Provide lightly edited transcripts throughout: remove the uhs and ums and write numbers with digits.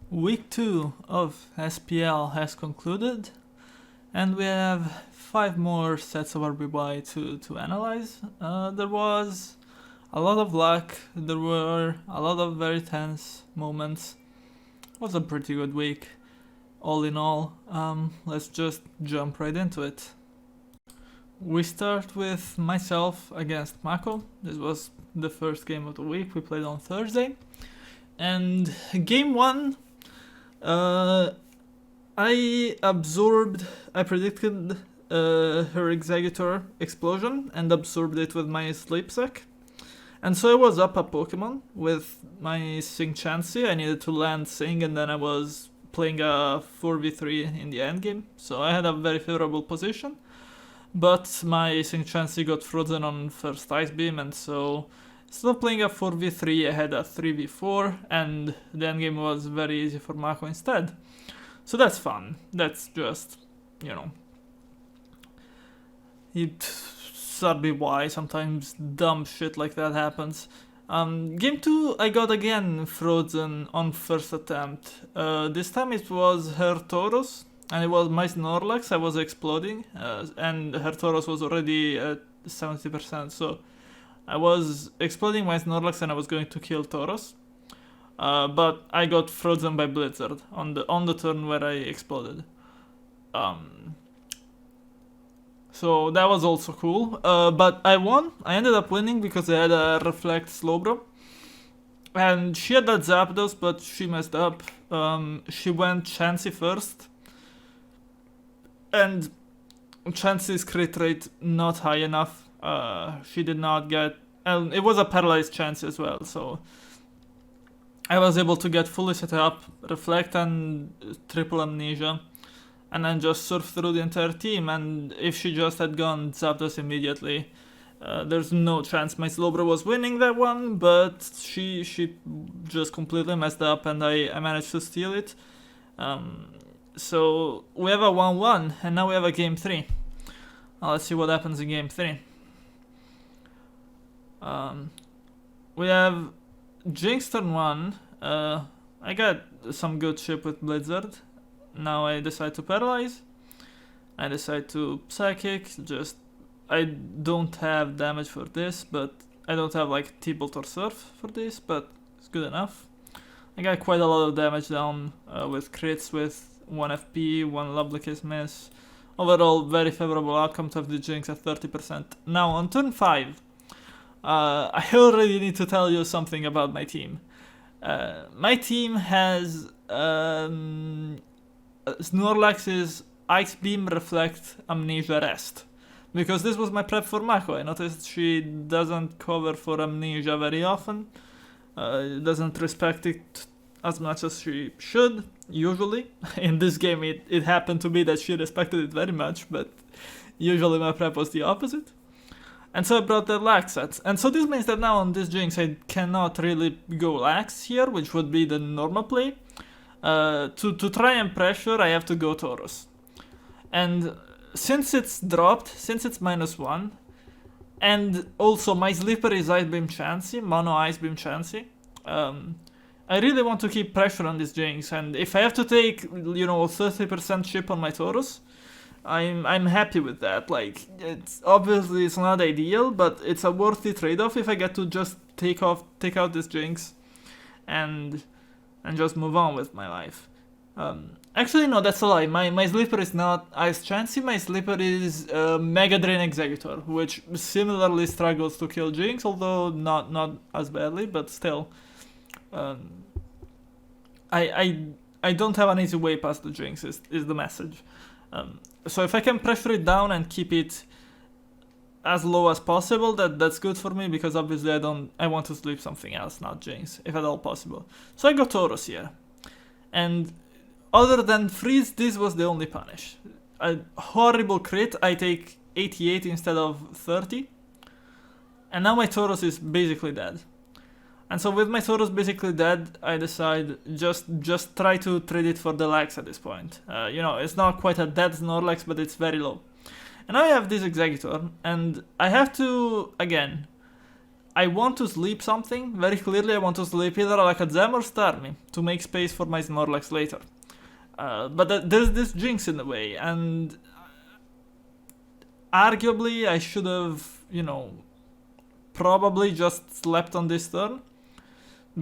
Week 2 of SPL has concluded, and we have 5 more sets of RBY to analyze. There was a lot of luck, there were a lot of very tense moments. It was a pretty good week, all in all. Let's just jump right into it. We start with myself against Mako. This was the first game of the week, we played on Thursday. And game 1, I predicted her Executor explosion and absorbed it with my Sleep Sack. And so I was up a Pokemon with my Sing Chansey. I needed to land Sing and then I was playing a 4v3 in the endgame. So I had a very favorable position. But my Sing Chansey got frozen on first Ice Beam, and so instead of playing a 4v3, I had a 3v4, and the endgame was very easy for Mako instead. So that's fun. That's just, it's RBY, sometimes dumb shit like that happens. Game 2, I got again frozen on first attempt. This time it was her Tauros, and it was my Snorlax. I was exploding, and her Tauros was already at 70%, so I was exploding my Snorlax and I was going to kill Tauros, but I got frozen by Blizzard on the turn where I exploded. So that was also cool, but I won. I ended up winning because I had a Reflect Slowbro, and she had that Zapdos, but she messed up. She went Chansey first, and Chansey's crit rate not high enough. She did not get, and it was a paralyzed chance as well, so I was able to get fully set up, Reflect and Triple Amnesia, and then just surf through the entire team. And if she just had gone Zapdos immediately, there's no chance my Slowbro was winning that one, but she just completely messed up and I managed to steal it. So we have a 1-1, and now we have a game 3. Let's see what happens in game 3. We have Jinx turn 1. I got some good ship with Blizzard. Now I decide to paralyze. I decide to Psychic. I don't have damage for this, but I don't have like T-Bolt or Surf for this, but it's good enough. I got quite a lot of damage down with crits with 1 FP, 1 Lovely Kiss miss. Overall, very favorable outcome to have the Jinx at 30%. Now on turn 5, I already need to tell you something about my team. My team has Snorlax's Ice Beam, Reflect, Amnesia, Rest. Because this was my prep for Mako. I noticed she doesn't cover for Amnesia very often. Doesn't respect it as much as she should, usually. In this game it happened to be that she respected it very much, but usually my prep was the opposite. And so I brought the Lax sets. And so this means that now on this Jinx I cannot really go Lax here, which would be the normal play. To try and pressure, I have to go Tauros. And since it's dropped, since it's -1, and also my Slipper is Ice Beam Chansey, Mono Ice Beam Chansey, I really want to keep pressure on this Jinx, and if I have to take, 30% chip on my Tauros, I'm happy with that. Like, it's not ideal, but it's a worthy trade-off if I get to just take out this Jinx and just move on with my life. Actually, no, that's a lie. My Slipper is not Ice Chansey, my Slipper is Mega Drain Executor, which similarly struggles to kill Jinx, although not as badly, but still. I don't have an easy way past the Jinx, is the message. So if I can pressure it down and keep it as low as possible, that's good for me, because obviously I want to sleep something else, not Jinx, if at all possible. So I got Tauros here. And other than freeze, this was the only punish. A horrible crit, I take 88 instead of 30. And now my Tauros is basically dead. And so with my Tauros basically dead, I decide just try to trade it for the Lax at this point. It's not quite a dead Snorlax, but it's very low. And now I have this Executor, and I have to, again, I want to sleep something. Very clearly, I want to sleep either Alakazam or Starmie to make space for my Snorlax later. But there's this Jinx in the way, and arguably I should have, you know, probably just slept on this turn,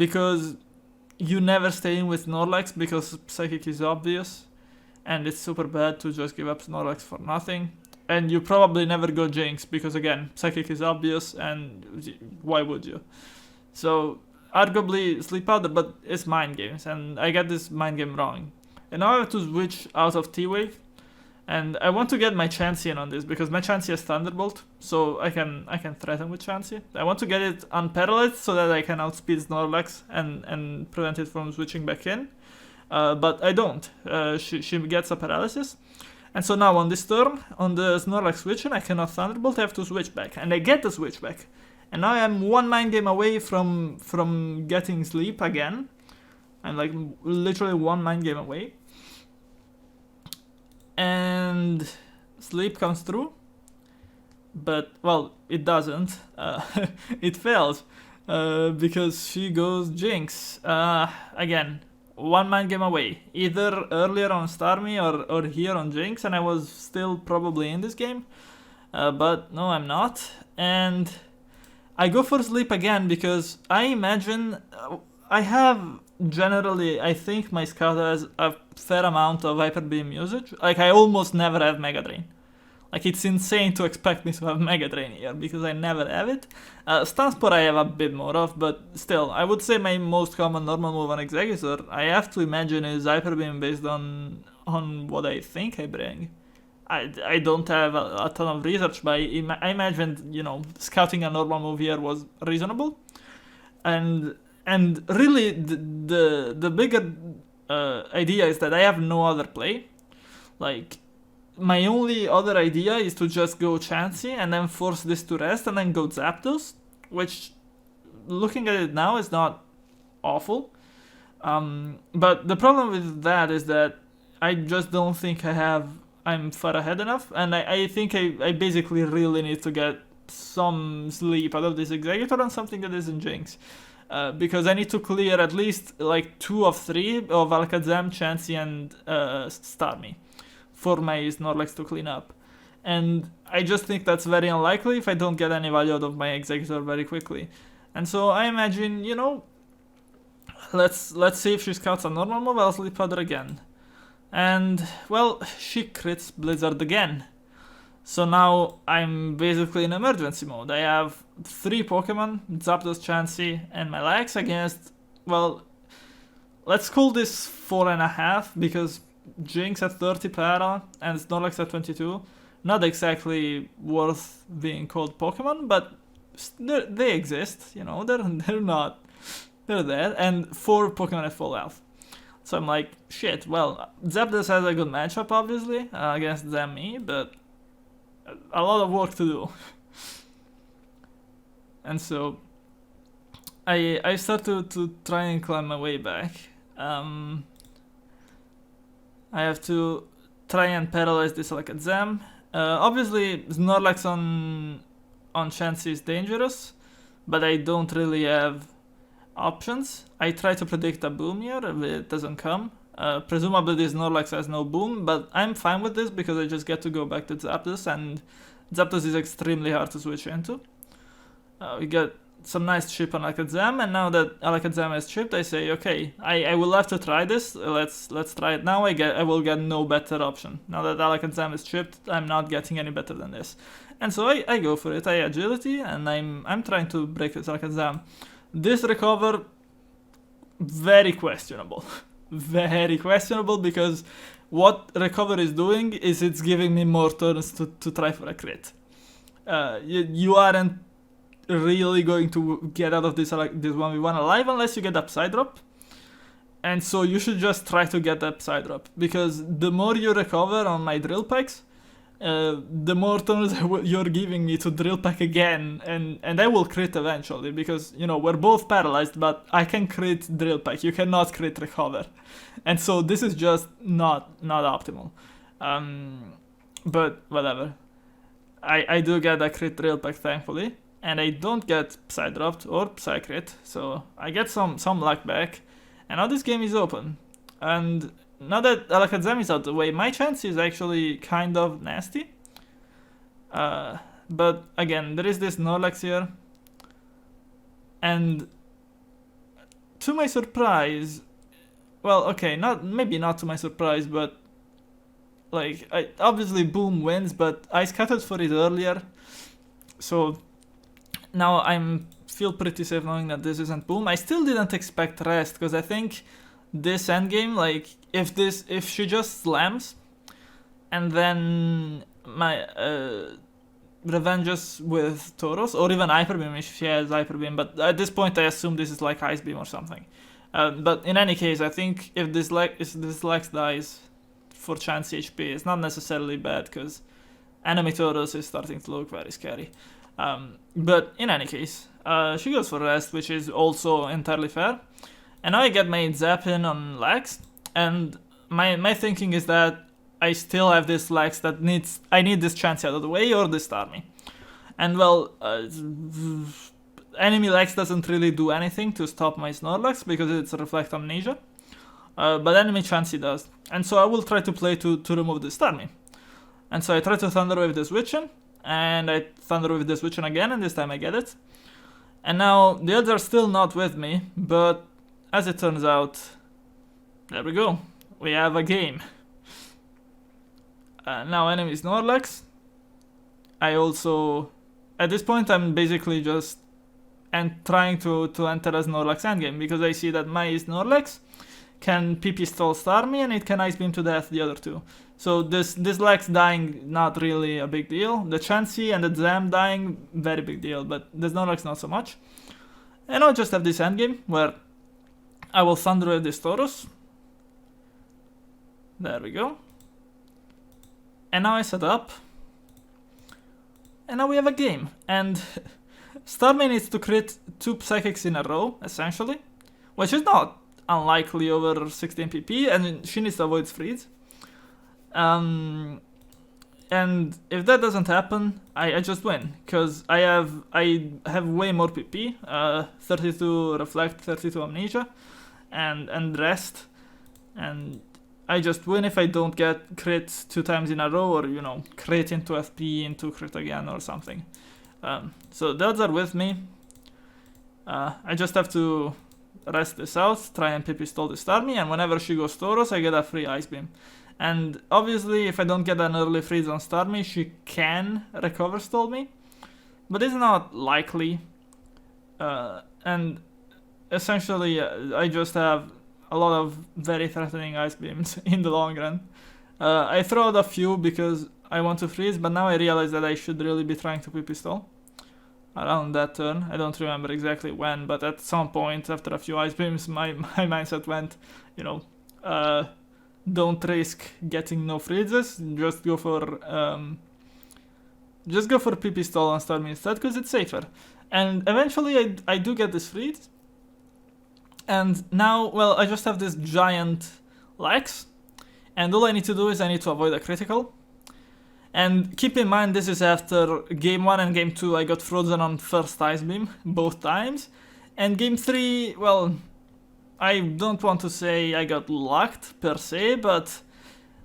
because you never stay in with Snorlax because Psychic is obvious, and it's super bad to just give up Snorlax for nothing. And you probably never go Jinx because, again, Psychic is obvious, and why would you? So arguably Sleep Powder, but it's Mind Games, and I get this Mind Game wrong. And now I have to switch out of T-Wave, and I want to get my Chansey in on this because my Chansey has Thunderbolt, so I can threaten with Chansey. I want to get it unparalleled so that I can outspeed Snorlax and prevent it from switching back in. But I don't. She gets a paralysis. And so now on this turn, on the Snorlax switching, I cannot Thunderbolt, I have to switch back. And I get the switch back. And now I'm one Mind Game away from getting Sleep again. I'm like literally one Mind Game away. And Sleep comes through. But, well, it doesn't. It fails. Because she goes Jinx. Again, one Mind Game away. Either earlier on Starmie or here on Jinx, and I was still probably in this game. But no, I'm not. And I go for Sleep again because I imagine I have generally, I think my Scout has a fair amount of Hyper Beam usage. Like, I almost never have Mega Drain. Like, it's insane to expect me to have Mega Drain here because I never have it. Stun Spore I have a bit more of, but still, I would say my most common normal move on Exeggutor, I have to imagine, is Hyper Beam based on what I think I bring. I don't have a ton of research, but I imagined, you know, scouting a normal move here was reasonable. And really, the bigger idea is that I have no other play. Like, my only other idea is to just go Chansey and then force this to rest and then go Zapdos, which, looking at it now, is not awful. But the problem with that is that I just don't think I'm far ahead enough, and I think I basically really need to get some sleep out of this Exeggutor and something that isn't Jinx. Because I need to clear at least like 2 of 3 of Alakazam, Chansey, and Starmie for my Snorlax to clean up. And I just think that's very unlikely if I don't get any value out of my Exeggutor very quickly. And so I imagine, you know, let's see if she scouts a normal move. I'll Sleep Powder again. And, well, she crits Blizzard again. So now I'm basically in emergency mode. I have 3 Pokemon, Zapdos, Chansey, and my Lax against, well, let's call this 4.5 because Jinx at 30 para and Snorlax at 22. Not exactly worth being called Pokemon, but they exist, you know, they're there, and 4 Pokemon at full health. So I'm like, shit, well, Zapdos has a good matchup, obviously, against me, but a lot of work to do. And so I start to try and climb my way back. I have to try and paralyze this Alakazam. Obviously, Snorlax on Chansey is dangerous, but I don't really have options. I try to predict a boom here, it doesn't come. Presumably this Snorlax has no boom, but I'm fine with this because I just get to go back to Zapdos, and Zapdos is extremely hard to switch into. We get some nice chip on Alakazam, and now that Alakazam has chipped, I say, okay, I will have to try this. Let's try it now. I will get no better option. Now that Alakazam is chipped, I'm not getting any better than this. And so I go for it. I agility, and I'm trying to break this Alakazam. This recover, very questionable. Very questionable, because what recover is doing is it's giving me more turns to try for a crit. You aren't really going to get out of this 1v1 alive unless you get upside drop. And so you should just try to get upside drop, because the more you recover on my drill packs, the more turns you're giving me to drill pack again, and I will crit eventually, because, you know, we're both paralyzed, but I can crit drill pack, you cannot crit recover. And so this is just not optimal. But whatever. I do get a crit drill pack, thankfully. and I don't get Psy dropped or Psy crit, so I get some luck back, and now this game is open. And now that Alakazam is out of the way, my chance is actually kind of nasty. But again, there is this Snorlax here, and to my surprise, well, okay, maybe not to my surprise, but like, obviously Boom wins, but I scattered for it earlier, so now I'm feel pretty safe knowing that this isn't Boom. I still didn't expect Rest, because I think this endgame, like, if she just slams, and then my revenges with Tauros, or even Hyper Beam if she has Hyper Beam, but at this point I assume this is like Ice Beam or something. But in any case, I think if this Lex dies for chance HP, it's not necessarily bad, because enemy Tauros is starting to look very scary. But in any case, she goes for Rest, which is also entirely fair. And now I get my Zap in on Lex, and my thinking is that I still have this Lex that I need this chance out of the way, or this Starmie. And well, enemy Lex doesn't really do anything to stop my Snorlax because it's Reflect Amnesia. But enemy Chansey does. And so I will try to play to remove this Starmie. And so I try to Thunder Wave this Witchen, and I Thunder Wave this Witchen again, and this time I get it. And now the odds are still not with me, but as it turns out, there we go. We have a game. Now enemy Snorlax. I also, at this point, I'm basically just trying to enter a Snorlax endgame, because I see that my Snorlax can PP stall Starmie, and it can Ice Beam to death the other two. So this Lex dying, not really a big deal. The Chansey and the Zam dying, very big deal, but the Snorlax not so much. And I'll just have this endgame where I will Thunder Wave this Tauros. There we go. And now I set up. And now we have a game. And Starmie needs to crit 2 Psychics in a row, essentially. Which is not unlikely over 16 PP, and she needs to avoid freeze. And if that doesn't happen, I just win, because I have way more PP, 32 Reflect, 32 Amnesia, and Rest, and I just win if I don't get crit 2 times in a row, or, you know, crit into FP into crit again or something. So the odds are with me. I just have to rest this out, try and PP stall the Starmie, and whenever she goes Tauros, I get a free Ice Beam. And obviously, if I don't get an early freeze on Starmie, she can recover stall me, but it's not likely. And essentially, I just have a lot of very threatening Ice Beams in the long run. I throw out a few because I want to freeze, but now I realize that I should really be trying to PP stall around that turn. I don't remember exactly when, but at some point after a few Ice Beams, my mindset went, you know, don't risk getting no freezes, just go for PP stall on Starmie instead, because it's safer. And eventually I do get this freeze. And now, well, I just have this giant Lex, and all I need to do is I need to avoid a critical. And keep in mind, this is after game 1 and game 2 I got frozen on first Ice Beam, both times. And game 3, well, I don't want to say I got lucked per se, but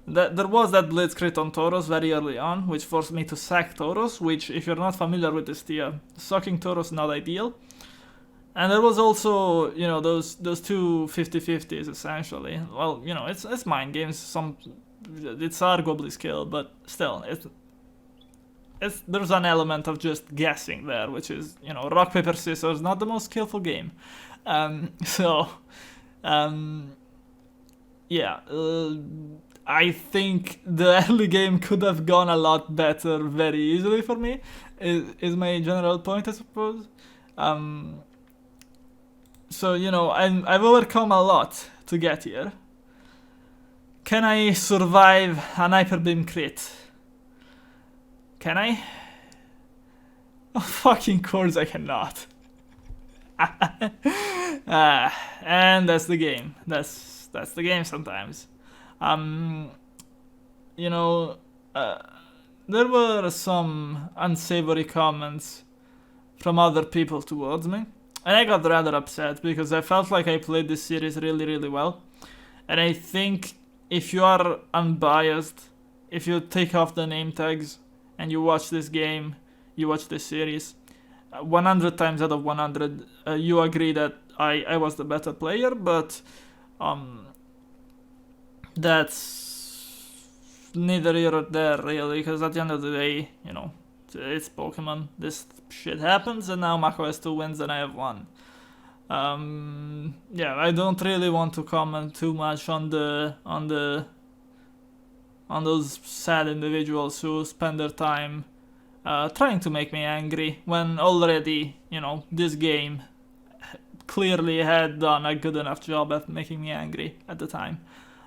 there was that Blitz crit on Tauros very early on, which forced me to sack Tauros, which, if you're not familiar with this tier, sucking Tauros not ideal. And there was also, you know, those two 50-50s essentially. Well, you know, it's mind games. It's arguably skill, but still, there's an element of just guessing there, which is, you know, rock paper scissors, not the most skillful game. Yeah. I think the early game could have gone a lot better very easily for me. Is my general point, I suppose. So, you know, I've overcome a lot to get here. Can I survive an Hyper Beam crit? Can I? Of fucking course I cannot. And that's the game. That's the game sometimes. You know, there were some unsavory comments from other people towards me. And I got rather upset because I felt like I played this series really, really well. And I think if you are unbiased, if you take off the name tags and you watch this game, you watch this series, 100 times out of 100, you agree that I was the better player, but that's neither here or there really, because at the end of the day, you know, it's Pokemon, this shit happens, and now Mako has 2 wins and I have 1. Yeah, I don't really want to comment too much on those sad individuals who spend their time trying to make me angry when already, you know, this game clearly had done a good enough job at making me angry at the time.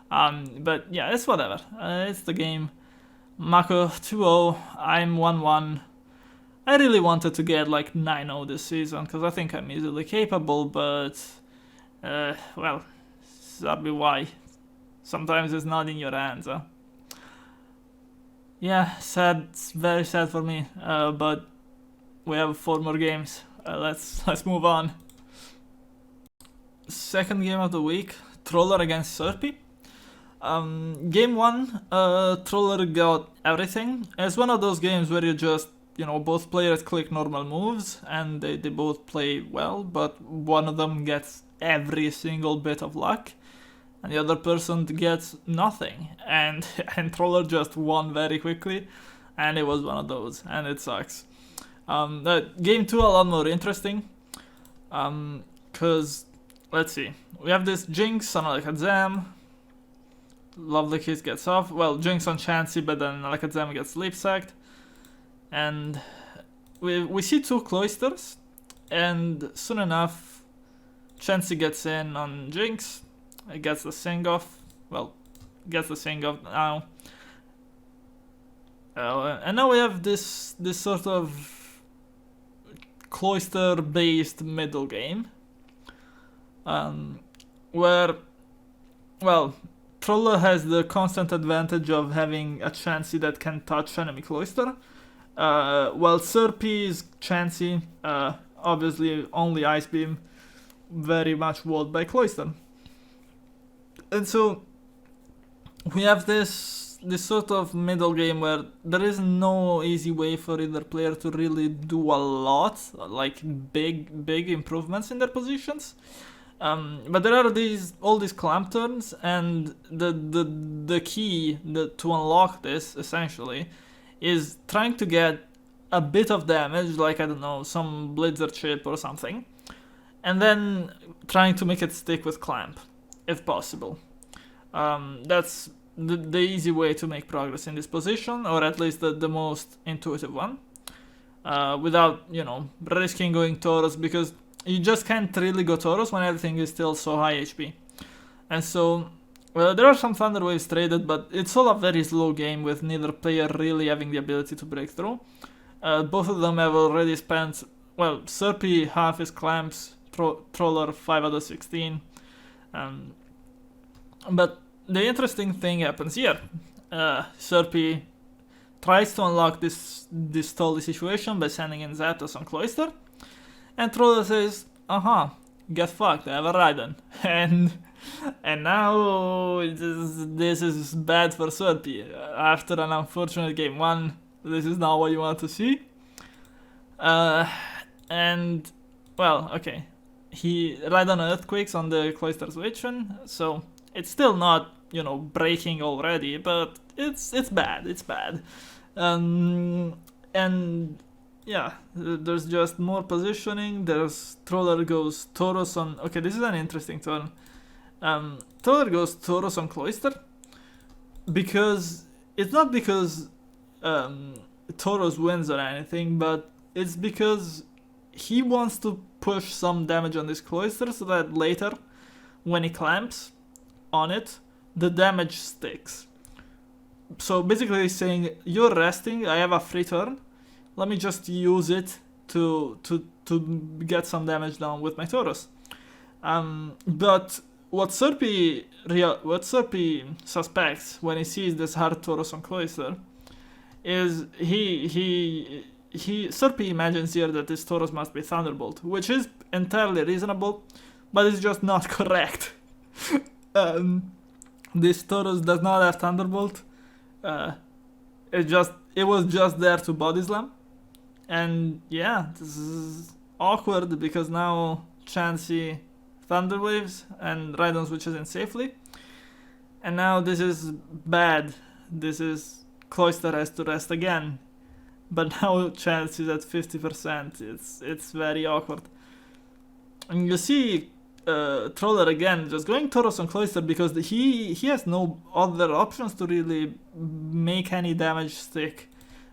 But yeah, it's whatever. It's the game. Mako 2-0, I'm 1-1. I really wanted to get like 9-0 this season because I think I'm easily capable, but well, it's RBY. Sometimes it's not in your hands. Yeah, sad. It's very sad for me. But we have 4 more games. Let's move on. Second game of the week: Troller against Serpi. Game 1, Troller got everything. It's one of those games where you just, you know, both players click normal moves and they both play well, but one of them gets every single bit of luck and the other person gets nothing. And Troller just won very quickly, and it was one of those, and it sucks. Game 2 a lot more interesting, cause let's see, we have this Jinx on Alakazam. Lovely Kiss gets off. Well, Jinx on Chansey, but then Alakazam gets sleep sacked. And we see 2 Cloysters, and soon enough, Chansey gets in on Jinx. It gets the Sing off. Well, gets the Sing off now. And now we have this sort of Cloyster-based middle game, where, well, Troller has the constant advantage of having a Chansey that can touch enemy Cloyster, while Serpi's Chansey, obviously only Ice Beam, very much walled by Cloyster. And so we have this sort of middle game where there is no easy way for either player to really do a lot, like big improvements in their positions. But there are all these clamp turns, and the key to unlock this essentially is trying to get a bit of damage, like, I don't know, some Blitzer chip or something, and then trying to make it stick with clamp, if possible. That's the easy way to make progress in this position, or at least the most intuitive one, without, you know, risking going Tauros, because you just can't really go Tauros when everything is still so high HP. And so, well, there are some Thunder Waves traded, but it's all a very slow game with neither player really having the ability to break through. Both of them have already spent, well, Serpi half his clamps, Troller 5 out of 16. But the interesting thing happens here. Serpi tries to unlock this stally situation by sending in Zapdos on Cloyster. And Troller says, get fucked, I have a Rhydon. And now this is bad for Serpi. After an unfortunate game 1, this is not what you want to see. And, well, okay. He Rhydon Earthquakes on the Cloyster switching, so it's still not, you know, breaking already, but it's bad, and yeah, there's just more positioning. There's Troller goes Tauros on, okay, this is an interesting turn. Troller goes Tauros on Cloyster, because it's not because Tauros wins or anything, but it's because he wants to push some damage on this Cloyster so that later, when he clamps on it, the damage sticks. So basically he's saying, you're resting, I have a free turn, let me just use it to get some damage down with my Tauros. But what Serpi suspects when he sees this hard Tauros on Cloyster is he Serpi imagines here that this Tauros must be Thunderbolt, which is entirely reasonable, but it's just not correct. This Tauros does not have Thunderbolt. It was just there to body slam, and yeah, this is awkward because now Chansey Thunderwaves and Rhydon switches in safely, and now this is bad. This is Cloyster has to rest again, but now Chansey is at 50%. It's very awkward, and you see Troller again just going Tauros on Cloyster because he has no other options to really make any damage stick,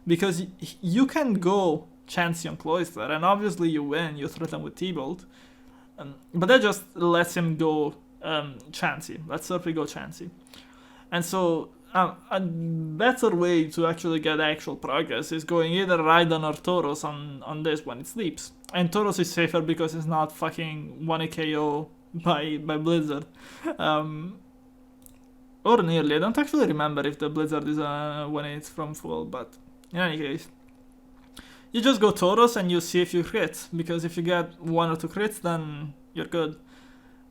because you can go Chansey on Cloyster and obviously you win, you threaten with T-Bolt, but that just lets him go Chansey, lets Serpi go Chansey. And so a better way to actually get actual progress is going either Rhydon or Tauros on this when it sleeps. And Tauros is safer because it's not fucking 1 KO by Blizzard. Or nearly. I don't actually remember if the Blizzard is when it's from full, but in any case. You just go Tauros and you see if you crit, because if you get 1 or 2 crits then you're good.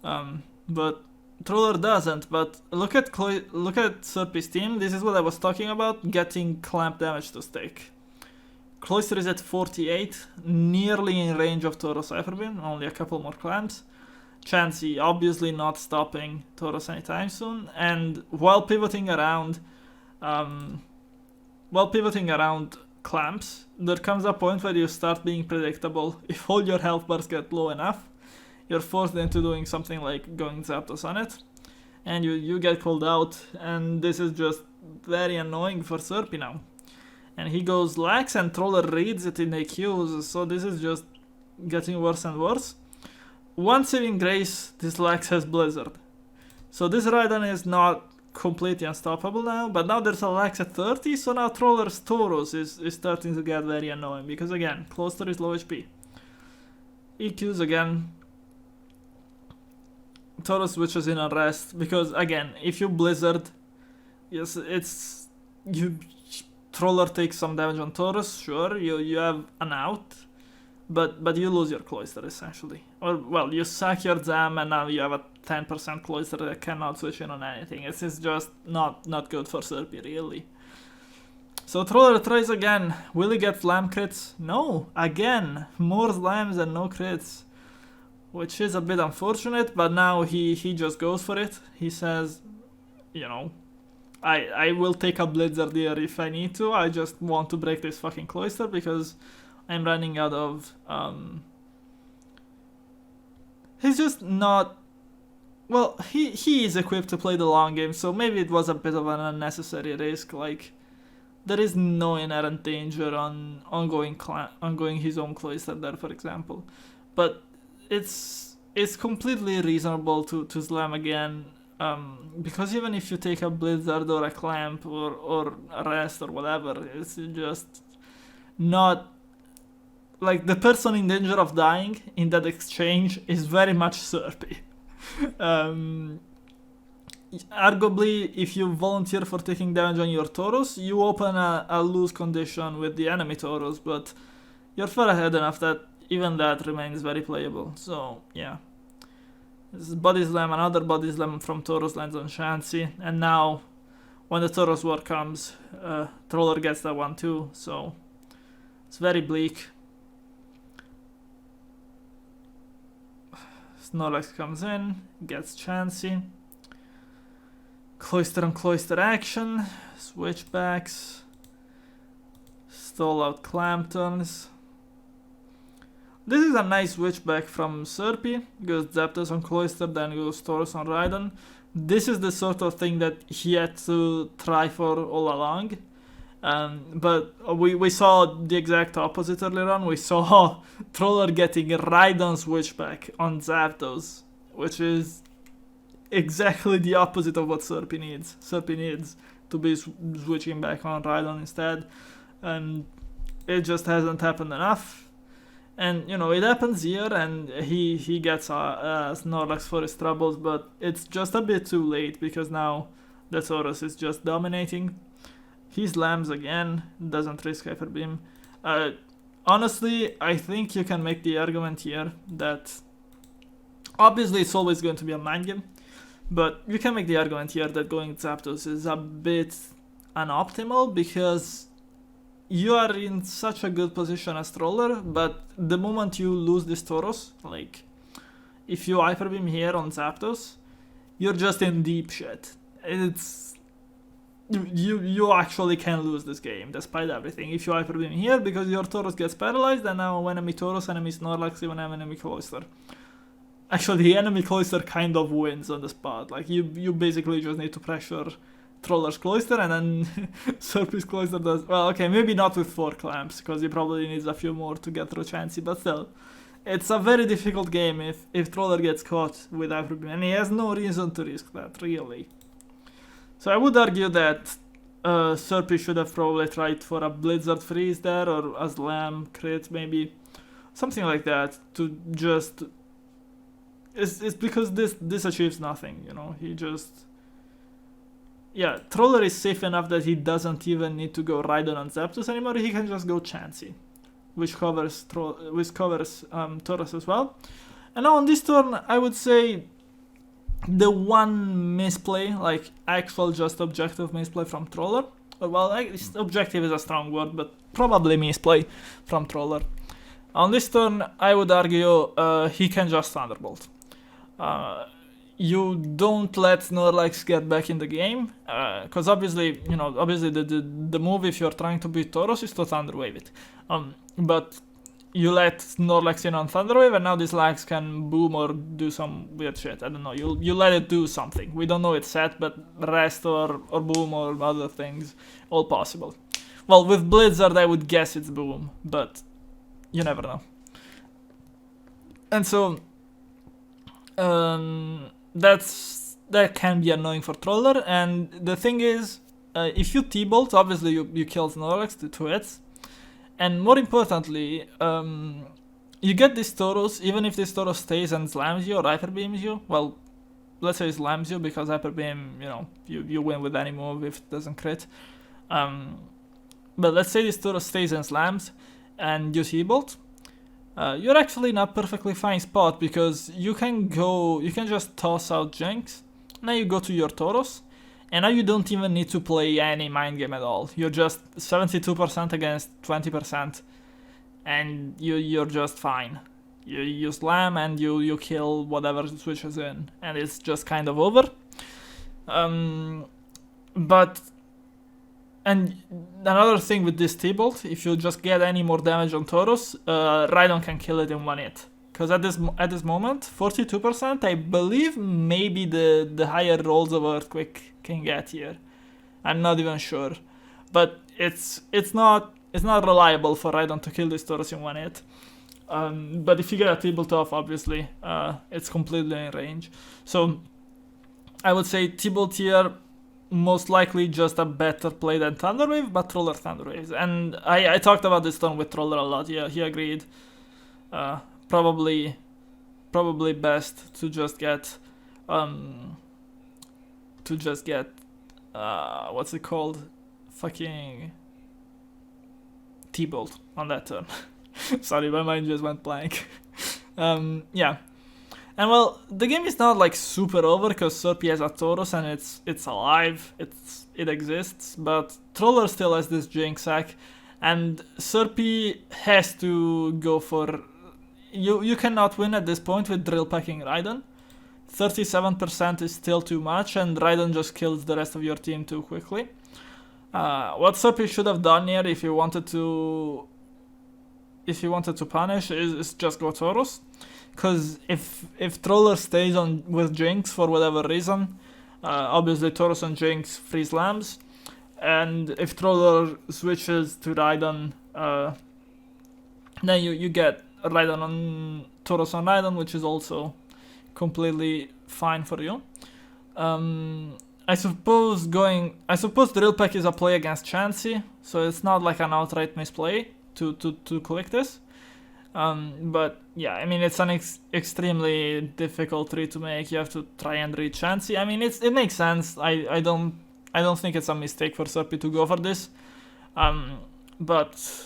But Troller doesn't, but look at Serpi's team. This is what I was talking about, getting clamp damage to stick. Cloyster is at 48, nearly in range of Tauros Hyperbeam, only a couple more clamps. Chansey obviously not stopping Tauros anytime soon, and while pivoting around clamps, there comes a point where you start being predictable. If all your health bars get low enough, you're forced into doing something like going Zapdos on it, and you get called out, and this is just very annoying for Serpi now. And he goes Lax and Troller reads it in AQs, so this is just getting worse and worse. One saving grace, this Lax has Blizzard. So this Rhydon is not completely unstoppable now, but now there's a Lax at 30, so now Troller's Tauros is starting to get very annoying, because again, Cloyster is low HP. EQs again. Tauros switches in on rest, because again, if you Blizzard, yes, Troller takes some damage on Tauros, sure, you have an out, but you lose your Cloyster essentially. Or, well, you sack your Zam and now you have a 10% Cloyster that cannot switch in on anything. It's just not good for Serpi, really. So Troller tries again. Will he get slam crits? No, again, more slams and no crits. Which is a bit unfortunate, but now he just goes for it. He says, you know, I will take a Blizzard here if I need to. I just want to break this fucking Cloyster because I'm running out of... He's just not... Well, he is equipped to play the long game, so maybe it was a bit of an unnecessary risk. Like, there is no inherent danger on going his own Cloyster there, for example. But it's completely reasonable to slam again. Because even if you take a Blizzard or a Clamp or a Rest or whatever, it's just not... Like, the person in danger of dying in that exchange is very much Serpi. Arguably, if you volunteer for taking damage on your Tauros, you open a lose condition with the enemy Tauros, but you're far ahead enough that even that remains very playable. So, yeah. This is Body Slam, another Body Slam from Tauros lands on Chansey, and now, when the Tauros War comes, Troller gets that one too, so it's very bleak. Snorlax comes in, gets Chansey. Cloyster on Cloyster action, switchbacks, stall out clamp turns. This is a nice switchback from Serpi, goes Zapdos on Cloyster, then goes Tauros on Rhydon. This is the sort of thing that he had to try for all along. But we saw the exact opposite earlier on. We saw Troller getting Rhydon switchback on Zapdos, which is exactly the opposite of what Serpi needs. Serpi needs to be switching back on Rhydon instead, and it just hasn't happened enough. And, you know, it happens here, and he gets Snorlax for his troubles, but it's just a bit too late, because now the Tauros is just dominating. He slams again, doesn't risk Hyper Beam. honestly, I think you can make the argument here that obviously it's always going to be a mind game, but you can make the argument here that going Zapdos is a bit unoptimal because you are in such a good position as Troller, but the moment you lose this Tauros, like if you Hyper Beam here on Zapdos, you're just in deep shit. It's you actually can lose this game despite everything if you Hyper Beam here because your Tauros gets paralyzed and now enemy Tauros, enemy Snorlax, even enemy Cloyster. Actually, the enemy Cloyster kind of wins on the spot. Like you basically just need to pressure Troller's Cloyster and then Serpi's Cloyster does well. Okay, maybe not with 4 clamps because he probably needs a few more to get through Chansey, but still. It's a very difficult game if Troller gets caught with Hyper Beam, and he has no reason to risk that, really. So I would argue that Serpi should have probably tried for a Blizzard Freeze there, or a Slam crit maybe. Something like that, to just... It's because this achieves nothing, you know, he just... Yeah, Troller is safe enough that he doesn't even need to go Rhydon on Zapdos anymore, he can just go Chansey, which covers Tauros as well. And now on this turn, I would say the one misplay, like actual just objective misplay from Troller, well, objective is a strong word, but probably misplay from Troller. On this turn, I would argue he can just Thunderbolt. You don't let Snorlax get back in the game, because obviously the move if you're trying to beat Tauros is to Thunder Wave it. But you let Snorlax in on Thunder Wave, and now this Lax can boom or do some weird shit. I don't know. You let it do something. We don't know it's set, but rest or boom or other things, all possible. Well, with Blizzard, I would guess it's boom, but you never know. And so that can be annoying for Troller. And the thing is, if you T-Bolt, obviously you kill Snorlax to 2 hits. And more importantly, you get this Tauros, even if this Tauros stays and slams you or Hyper Beams you. Well, let's say slams you because Hyper Beam, you win with any move if it doesn't crit. But let's say this Tauros stays and slams and you T-Bolt. You're actually in a perfectly fine spot because you can just toss out Jinx. Now you go to your Tauros. And now you don't even need to play any mind game at all. You're just 72% against 20%, and you're just fine. You slam and you kill whatever switches in, and it's just kind of over. But another thing with this T-Bolt, if you just get any more damage on Tauros, Rhydon can kill it in 1 hit. Because at this moment, 42%, I believe maybe the higher rolls of Earthquake can get here. I'm not even sure, but it's not reliable for Rhydon to kill this Tauros in 1 hit. But if you get a T-Bolt off, obviously, it's completely in range. So I would say T-Bolt here, most likely just a better play than Thunder Wave, but Troller Thunder Waves. And I talked about this turn with Troller a lot. Yeah, he agreed. Probably best to just get what's it called? Fucking T-Bolt on that turn. Sorry, my mind just went blank. Yeah. And well, the game is not like super over because Serpi has a Tauros and it's alive. It exists, but Troller still has this Jinx sack, and Serpi has to go for. You cannot win at this point with Drill Packing Rhydon. 37% is still too much, and Rhydon just kills the rest of your team too quickly. What Serpi should have done here, if you wanted to punish, is just go Tauros. Because if Troller stays on with Jinx for whatever reason, obviously Tauros and Jinx free slams, and if Troller switches to Rhydon, then you get Rhydon on Tauros on Rhydon, which is also completely fine for you. I suppose Drill Peck is a play against Chansey, so it's not like an outright misplay to click this. But yeah, I mean, it's an extremely difficult read to make. You have to try and read Chansey. I mean, it makes sense. I don't think it's a mistake for Serpi to go for this. But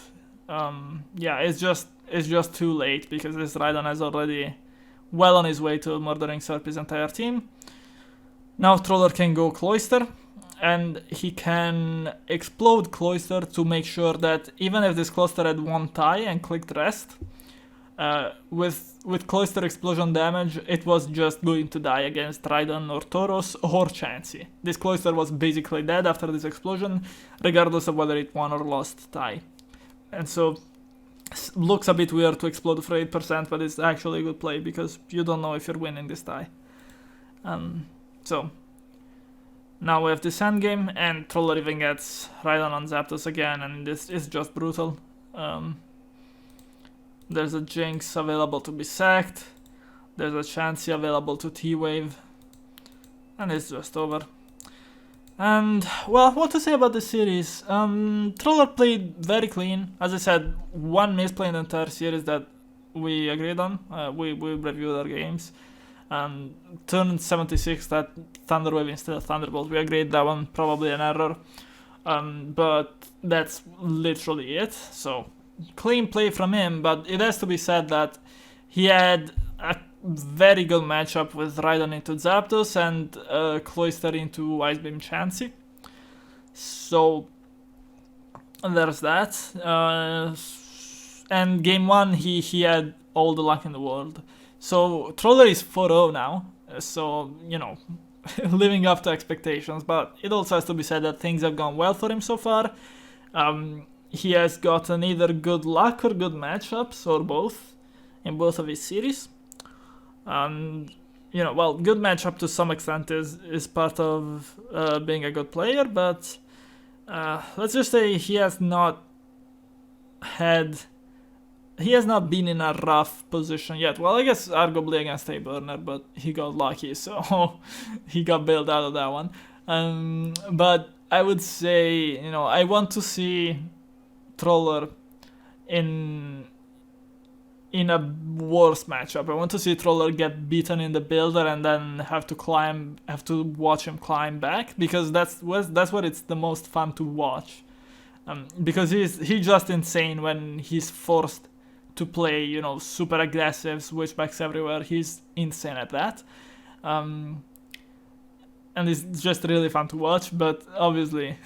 yeah, it's just too late because this Rhydon is already well on his way to murdering Serpi's entire team. Now Troller can go Cloyster, and he can explode Cloyster to make sure that even if this Cloyster had one tie and clicked rest, with Cloyster explosion damage, it was just going to die against Rhydon or Tauros or Chansey. This Cloyster was basically dead after this explosion, regardless of whether it won or lost tie. And so, looks a bit weird to explode for 8%, but it's actually a good play because you don't know if you're winning this tie. So, now we have this endgame, and Troller even gets Rhydon on Zapdos again, and this is just brutal. There's a Jinx available to be sacked, there's a Chansey available to T-Wave, and it's just over. And, well, what to say about the series? Troller played very clean. As I said, one misplay in the entire series that we agreed on. We reviewed our games. Turn 76, that Thunderwave instead of Thunderbolt. We agreed that one probably an error. But that's literally it. So, clean play from him, but it has to be said that he had a very good matchup with Rhydon into Zapdos and Cloyster into Ice Beam Chansey. So there's that. And game 1 he had all the luck in the world. So Troller is 4-0 now. So, you know, living up to expectations. But it also has to be said that things have gone well for him so far. He has gotten either good luck or good matchups or both in both of his series. You know, well, good matchup to some extent is part of being a good player, but let's just say he has not been in a rough position yet. Well, I guess arguably against Hayburner, but he got lucky, so he got bailed out of that one. But I would say, you know, I want to see Troller in a worse matchup. I want to see Troller get beaten in the builder and then have to watch him climb back, because that's what it's the most fun to watch. Because he's just insane when he's forced to play, you know, super aggressive switchbacks everywhere. He's insane at that. And it's just really fun to watch, but obviously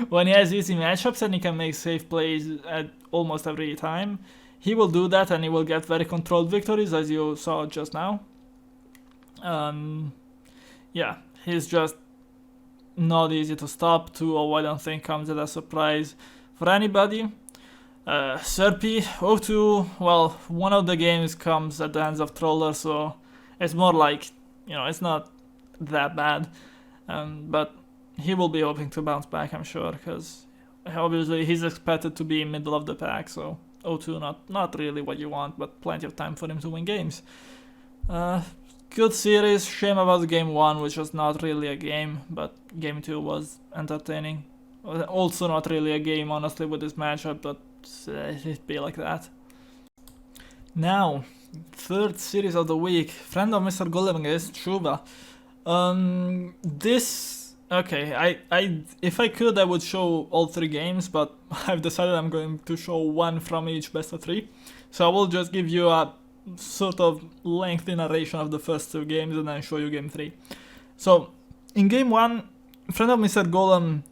when he has easy matchups and he can make safe plays at almost every time, he will do that and he will get very controlled victories, as you saw just now. Yeah, he's just not easy to stop. 2-0 I don't think comes as a surprise for anybody. Serpi, 0-2, well, one of the games comes at the hands of Troller, so it's more like, you know, it's not that bad. But he will be hoping to bounce back, I'm sure, because obviously he's expected to be in middle of the pack, so 0-2 not really what you want, but plenty of time for him to win games. Good series, shame about game 1, which was not really a game, but game 2 was entertaining. Also not really a game, honestly, with this matchup, but it'd be like that. Now, third series of the week, friend of Mr. Golem against chuva. Okay, if I could, I would show all 3 games, but I've decided I'm going to show one from each best of 3. So I will just give you a sort of lengthy narration of the first 2 games and then show you game 3. So, in game 1, friend of Mr. Golem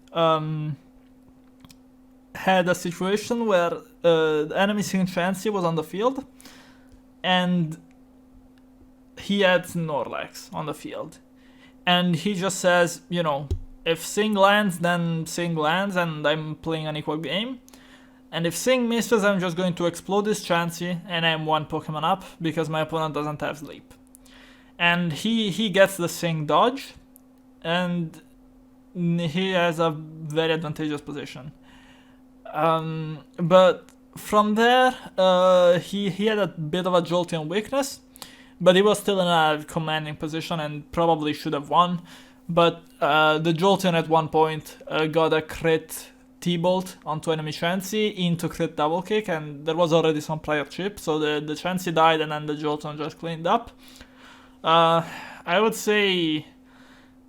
had a situation where the enemy Chansey was on the field, and he had Snorlax on the field. And he just says, you know, if Sing lands, then Sing lands, and I'm playing an equal game. And if Sing misses, I'm just going to explode this Chansey, and I'm 1 Pokemon up, because my opponent doesn't have Sleep. And he gets the Sing dodge, and he has a very advantageous position. But from there, he had a bit of a Jolteon weakness, but he was still in a commanding position and probably should have won. But the Jolteon at one point got a crit T-Bolt onto enemy Chansey into crit double kick, and there was already some prior chip, so the Chansey died and then the Jolteon just cleaned up. I would say,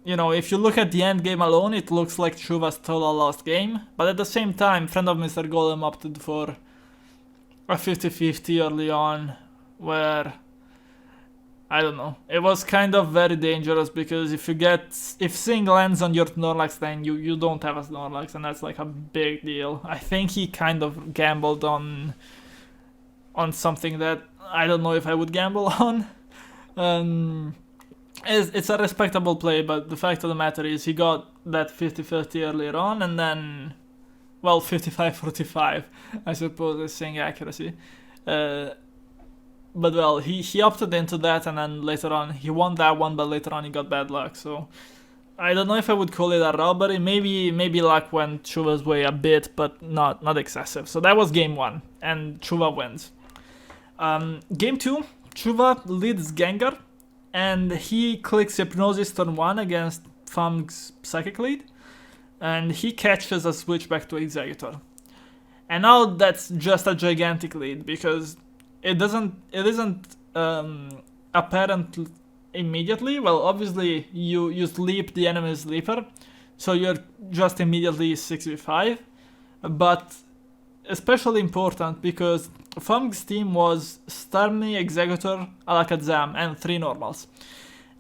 you know, if you look at the end game alone, it looks like chuva stole a lost game, but at the same time, friend of Mr. Golem opted for a 50-50 early on, where I don't know. It was kind of very dangerous because if Sing lands on your Snorlax, then you don't have a Snorlax, and that's like a big deal. I think he kind of gambled on something that I don't know if I would gamble on. It's a respectable play, but the fact of the matter is he got that 50-50 earlier on, and then, well, 55-45, I suppose, is Sing accuracy. But well, he opted into that, and then later on he won that one, but later on he got bad luck. So I don't know if I would call it a robbery. Maybe luck went Chuva's way a bit, but not excessive. So that was game 1, and Chuva wins. Game 2, Chuva leads Gengar, and he clicks Hypnosis turn 1 against Famg's Psychic lead, and he catches a switch back to Executor. And now that's just a gigantic lead, because it isn't apparent immediately. Well, obviously you sleep the enemy sleeper, so you're just immediately 6v5, but especially important because Famg's team was Starmie, Executor, Alakazam, and 3 normals.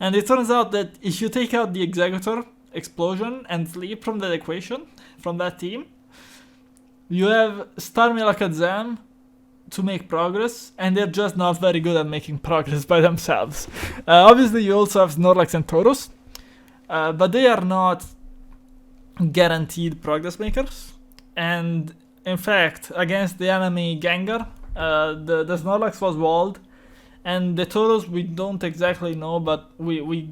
And it turns out that if you take out the Executor, Explosion, and Sleep from that equation, from that team, you have Starmie, Alakazam to make progress, and they're just not very good at making progress by themselves. Obviously, you also have Snorlax and Tauros, but they are not guaranteed progress makers. And in fact, against the enemy Gengar, the Snorlax was walled, and the Tauros we don't exactly know, but we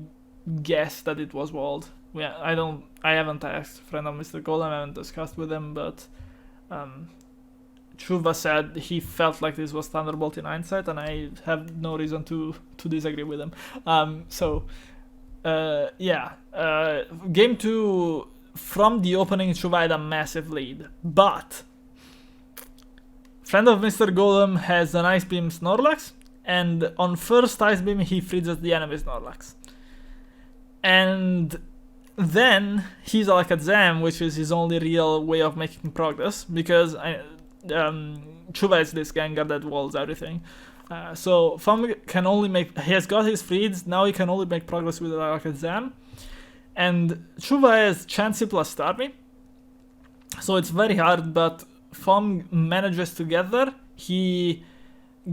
guess that it was walled. I haven't asked friend of Mr. Golem, I haven't discussed with him, but Chuva said he felt like this was Thunderbolt in hindsight, and I have no reason to disagree with him. Game 2, from the opening, Chuva had a massive lead, but friend of Mr. Golem has an Ice Beam Snorlax, and on first Ice Beam he freezes the enemy Snorlax. And then he's Alakazam, which is his only real way of making progress, because Chuva is this Gengar that walls everything. So Fam can only he has got his freeds, now he can only make progress with Alakazam. And Chuva has Chansey plus Starmie, so it's very hard, but Fam manages to get there. He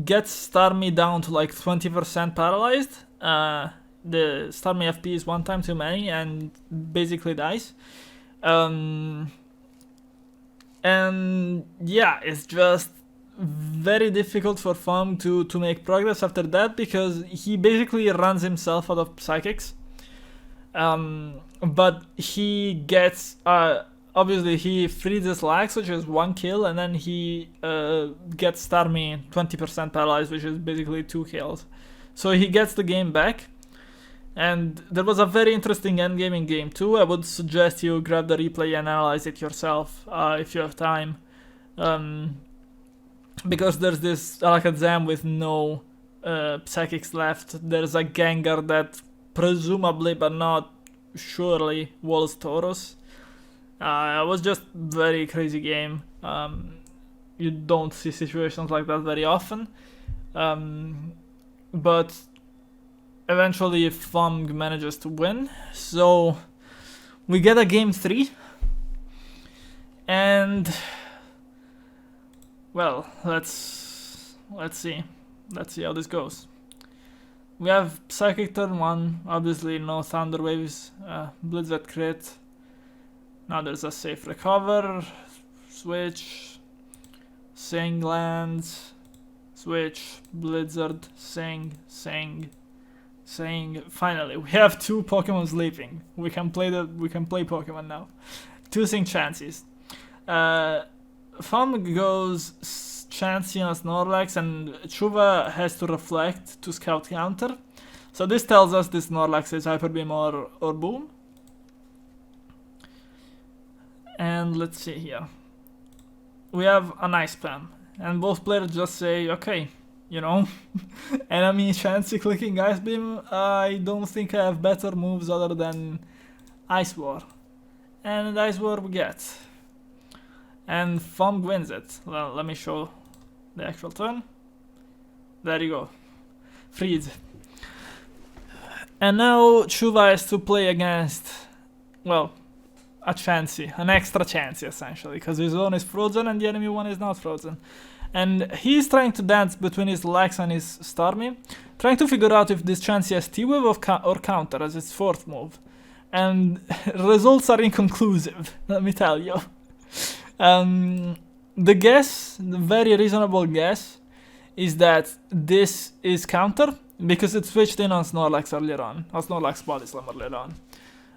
gets Starmie down to like 20% paralyzed. The Starmie FP is 1 time too many and basically dies. And yeah, it's just very difficult for Fam to make progress after that, because he basically runs himself out of Psychics. But he gets, obviously he freezes Lax, which is 1 kill, and then he gets Starmie 20% paralyzed, which is basically 2 kills. So he gets the game back. And there was a very interesting endgame in game 2. I would suggest you grab the replay and analyze it yourself if you have time. Because there's this Alakazam with no Psychics left. There's a Gengar that presumably, but not surely, walls Tauros. It was just very crazy game. You don't see situations like that very often. But eventually Fam manages to win, so we get a game 3, and well, let's see how this goes. We have Psychic turn 1, obviously no Thunder Waves, Blizzard crit. Now there's a safe recover, switch, Sing lands, switch, Blizzard, Sing. Finally, we have 2 Pokemon sleeping. We can play Pokemon now. 2 Sing Chanseys. Fam goes Chansey on Snorlax, and Chuva has to reflect to scout counter. So this tells us this Snorlax is Hyper Beam or Boom. And let's see here. We have a nice spam, and both players just say, okay, you know, enemy Chansey clicking Ice Beam, I don't think I have better moves other than Ice War. And Ice War we get. And Fam wins it. Well, let me show the actual turn. There you go. Freeze. And now Chuva has to play against, well, a Chansey, an extra Chansey essentially, because his own is frozen and the enemy one is not frozen. And he's trying to dance between his Lax and his Starmie, trying to figure out if this Chansey has T-Wave or Counter as its fourth move. And results are inconclusive, let me tell you. The guess, the very reasonable guess, is that this is Counter, because it switched in on Snorlax earlier on, or Snorlax Body Slam earlier on.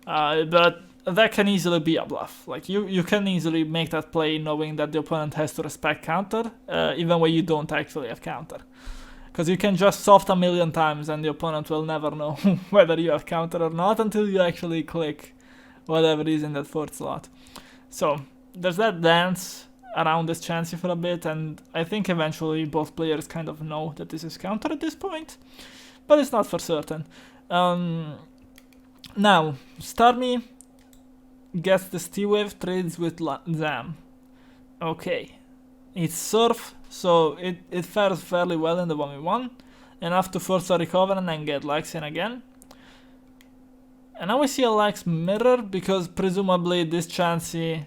But that can easily be a bluff. Like, you can easily make that play knowing that the opponent has to respect Counter, even when you don't actually have Counter. Because you can just soft a million times and the opponent will never know whether you have Counter or not until you actually click whatever is in that fourth slot. So, there's that dance around this Chansey for a bit, and I think eventually both players kind of know that this is Counter at this point, but it's not for certain. Now, Starmie gets the T-Wave, trades with Zam. Okay. It's Surf, so it fares fairly well in the 1v1, enough to force a recover and then get Lax in again. And now we see a Lax Mirror, because presumably this Chansey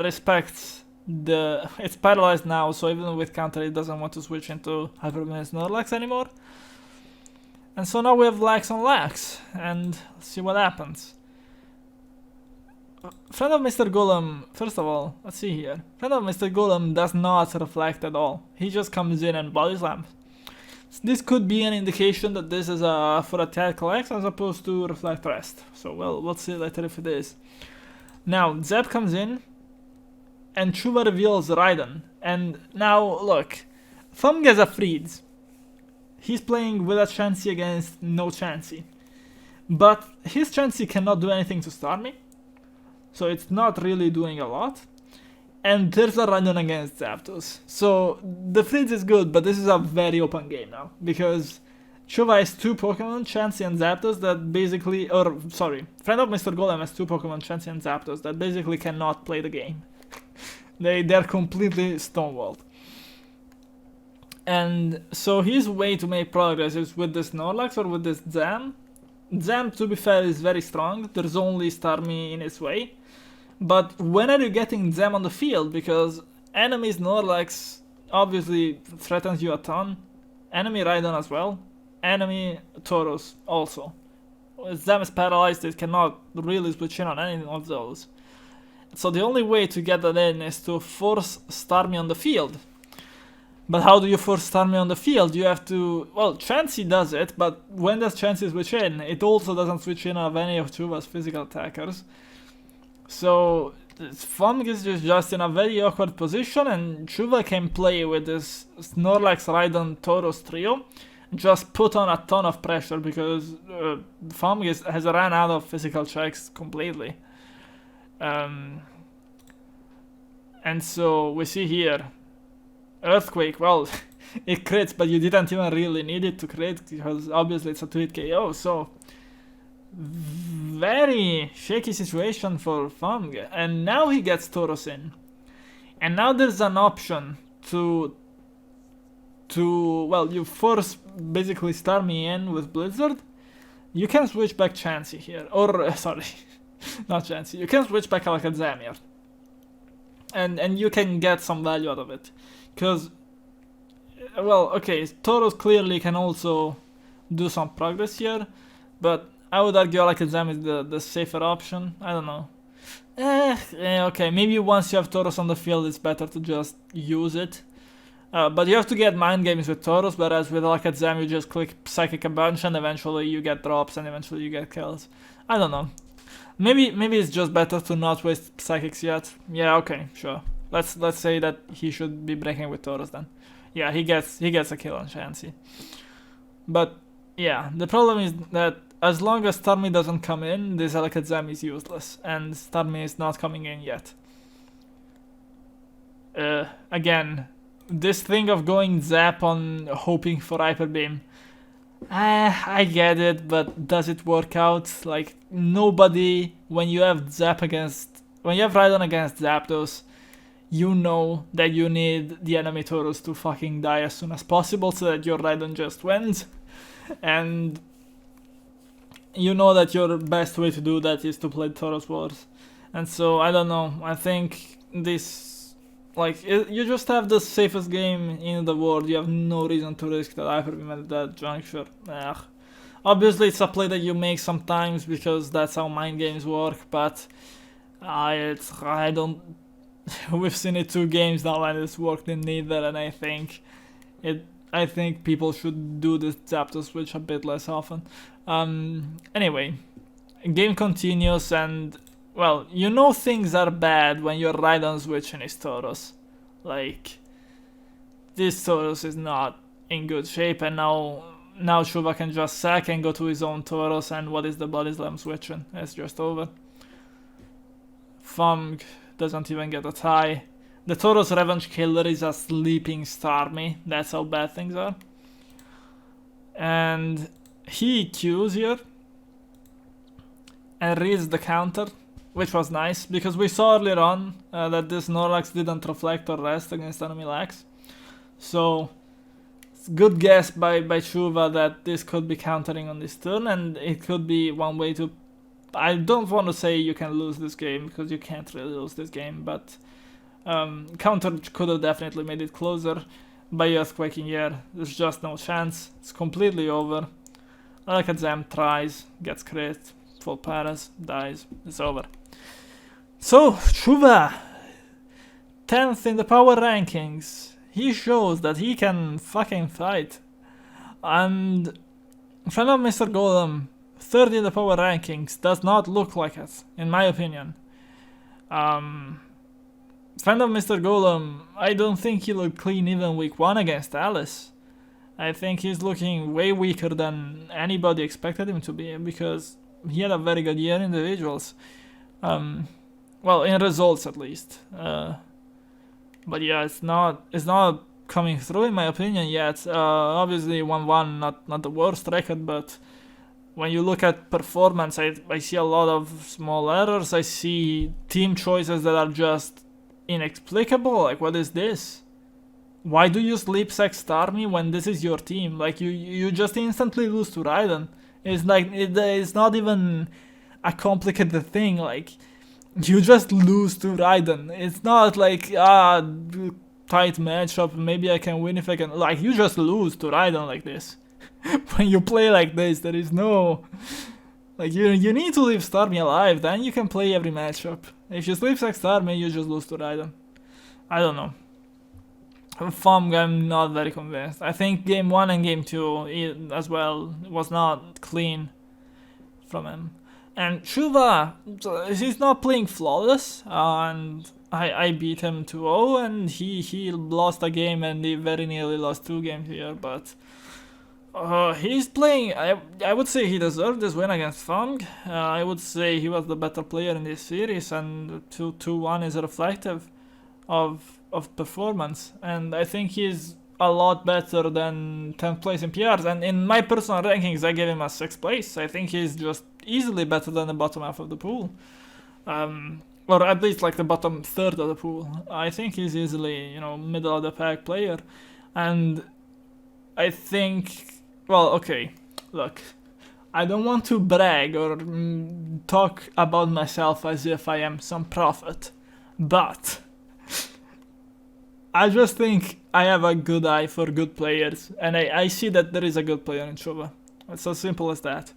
respects it's paralyzed now, so even with counter it doesn't want to switch into Hyperbeam Snorlax anymore. And so now we have Lax on Lax, and let's see what happens. Friend of Mr. Golem, first of all, let's see here. Friend of Mr. Golem does not reflect at all. He just comes in and body slams. This could be an indication that this is for attack Lax as opposed to reflect rest. So we'll see later if it is. Now Zeb comes in, and Chuva reveals Rhydon. And now, look, Thumb gets a freeze. He's playing with a Chansey against no Chansey. But his Chansey cannot do anything to Starmie, so it's not really doing a lot. And there's a Rhydon against Zapdos. So the freeze is good, but this is a very open game now, because Chuva has two Pokemon, Chansey and Zapdos, that basically, Friend of Mr. Golem has two Pokemon, Chansey and Zapdos, that basically cannot play the game. They're completely stonewalled. And so his way to make progress is with this Snorlax or with this Zam. Zam, to be fair, is very strong. There's only Starmie in his way. But when are you getting Zam on the field? Because enemy Snorlax obviously threatens you a ton. Enemy Rhydon as well. Enemy Tauros also. Zam is paralyzed, it cannot really switch in on any of those. So the only way to get that in is to force Starmie on the field. But how do you force Starmie on the field? You have to... Well, Chansey does it, but when does Chansey switch in? It also doesn't switch in of any of Chuva's physical attackers. So Fung is just in a very awkward position, and Chuva can play with this Snorlax, Rhydon, Tauros trio. Just put on a ton of pressure, because Fung has ran out of physical checks completely. And so we see here Earthquake. Well, it crits, but you didn't even really need it to crit, because obviously it's a 2-hit KO. So very shaky situation for Fung. And now he gets Tauros in, and now there's an option to well, you force basically Starmie in with Blizzard. You can switch back Chansey here, or sorry, not Chansey. You can switch back Alakazam here, and you can get some value out of it, because, well, okay, Tauros clearly can also do some progress here, but I would argue Alakazam is the safer option. I don't know. Okay, maybe once you have Tauros on the field, it's better to just use it. But you have to get mind games with Tauros, whereas with Alakazam you just click Psychic a bunch and eventually you get drops and eventually you get kills. I don't know. Maybe it's just better to not waste Psychics yet. Yeah, okay, sure. Let's say that he should be breaking with Tauros then. Yeah, he gets a kill on Chansey. But yeah, the problem is that as long as Starmie doesn't come in, this Alakazam is useless, and Starmie is not coming in yet. Again, this thing of going Zap on hoping for Hyper Beam, I get it, but does it work out? Like, nobody, when you have Rhydon against Zapdos, you know that you need the enemy Tauros to fucking die as soon as possible so that your Rhydon just wins. And you know that your best way to do that is to play Tauros Wars. And so, I don't know, I think this, like, you just have the safest game in the world. You have no reason to risk that Hyper Beam at that juncture. Ugh. Obviously, it's a play that you make sometimes because that's how mind games work, but I don't. We've seen it 2 games now and it's worked in neither, and I think people should do this chapter switch a bit less often. Anyway, game continues, and well, you know things are bad when your Rhydon switching is Tauros. Like, this Tauros is not in good shape, and now chuva can just sack and go to his own Tauros, and what is the Body Slam switching? It's just over. Fumg doesn't even get a tie. The Tauros Revenge Killer is a sleeping Starmie. That's how bad things are. And he EQs here and reads the counter, which was nice because we saw earlier on that this Snorlax didn't reflect or rest against enemy lags. So it's good guess by chuva that this could be countering on this turn, and it could be one way to. I don't want to say you can lose this game because you can't really lose this game, but counter could have definitely made it closer. By Earthquaking here, there's just no chance. It's completely over. Alakazam tries, gets crit, full paras, dies, it's over. So, chuva, 10th in the power rankings. He shows that he can fucking fight. And friend of Mr. Golem, 3rd in the power rankings, does not look like it, in my opinion. Friend of Mr. Golem, I don't think he looked clean even week 1 against Aliss. I think he's looking way weaker than anybody expected him to be, because he had a very good year in individuals. Well, in results at least. But yeah, it's not coming through in my opinion yet. Obviously 1-1, not the worst record, but when you look at performance, I see a lot of small errors. I see team choices that are just inexplicable. Like, what is this? Why do you sleep sex Starmie when this is your team? Like, you just instantly lose to Rhydon. It's like, it's not even a complicated thing. Like, you just lose to Rhydon. It's not like, tight matchup, maybe I can win if I can. Like, you just lose to Rhydon like this. When you play like this, there is no. Like, you need to leave Starmie alive, then you can play every matchup. If you sleep sex Starmie, you just lose to Rhydon. I don't know. Fumg, I'm not very convinced. I think game 1 and game 2 as well was not clean from him. And chuva, he's not playing flawless, and I beat him 2-0, and he lost a game, and he very nearly lost 2 games here, but he's playing. I would say he deserved this win against Fumg. I would say he was the better player in this series, and 2-1 is reflective of performance, and I think he's a lot better than 10th place in PRs, and in my personal rankings I gave him a 6th place. I think he's just easily better than the bottom half of the pool, or at least like the bottom third of the pool. I think he's easily, middle of the pack player, and I think, well, okay, look, I don't want to brag or talk about myself as if I am some prophet, but I just think I have a good eye for good players, and I see that there is a good player in chuva. It's as simple as that.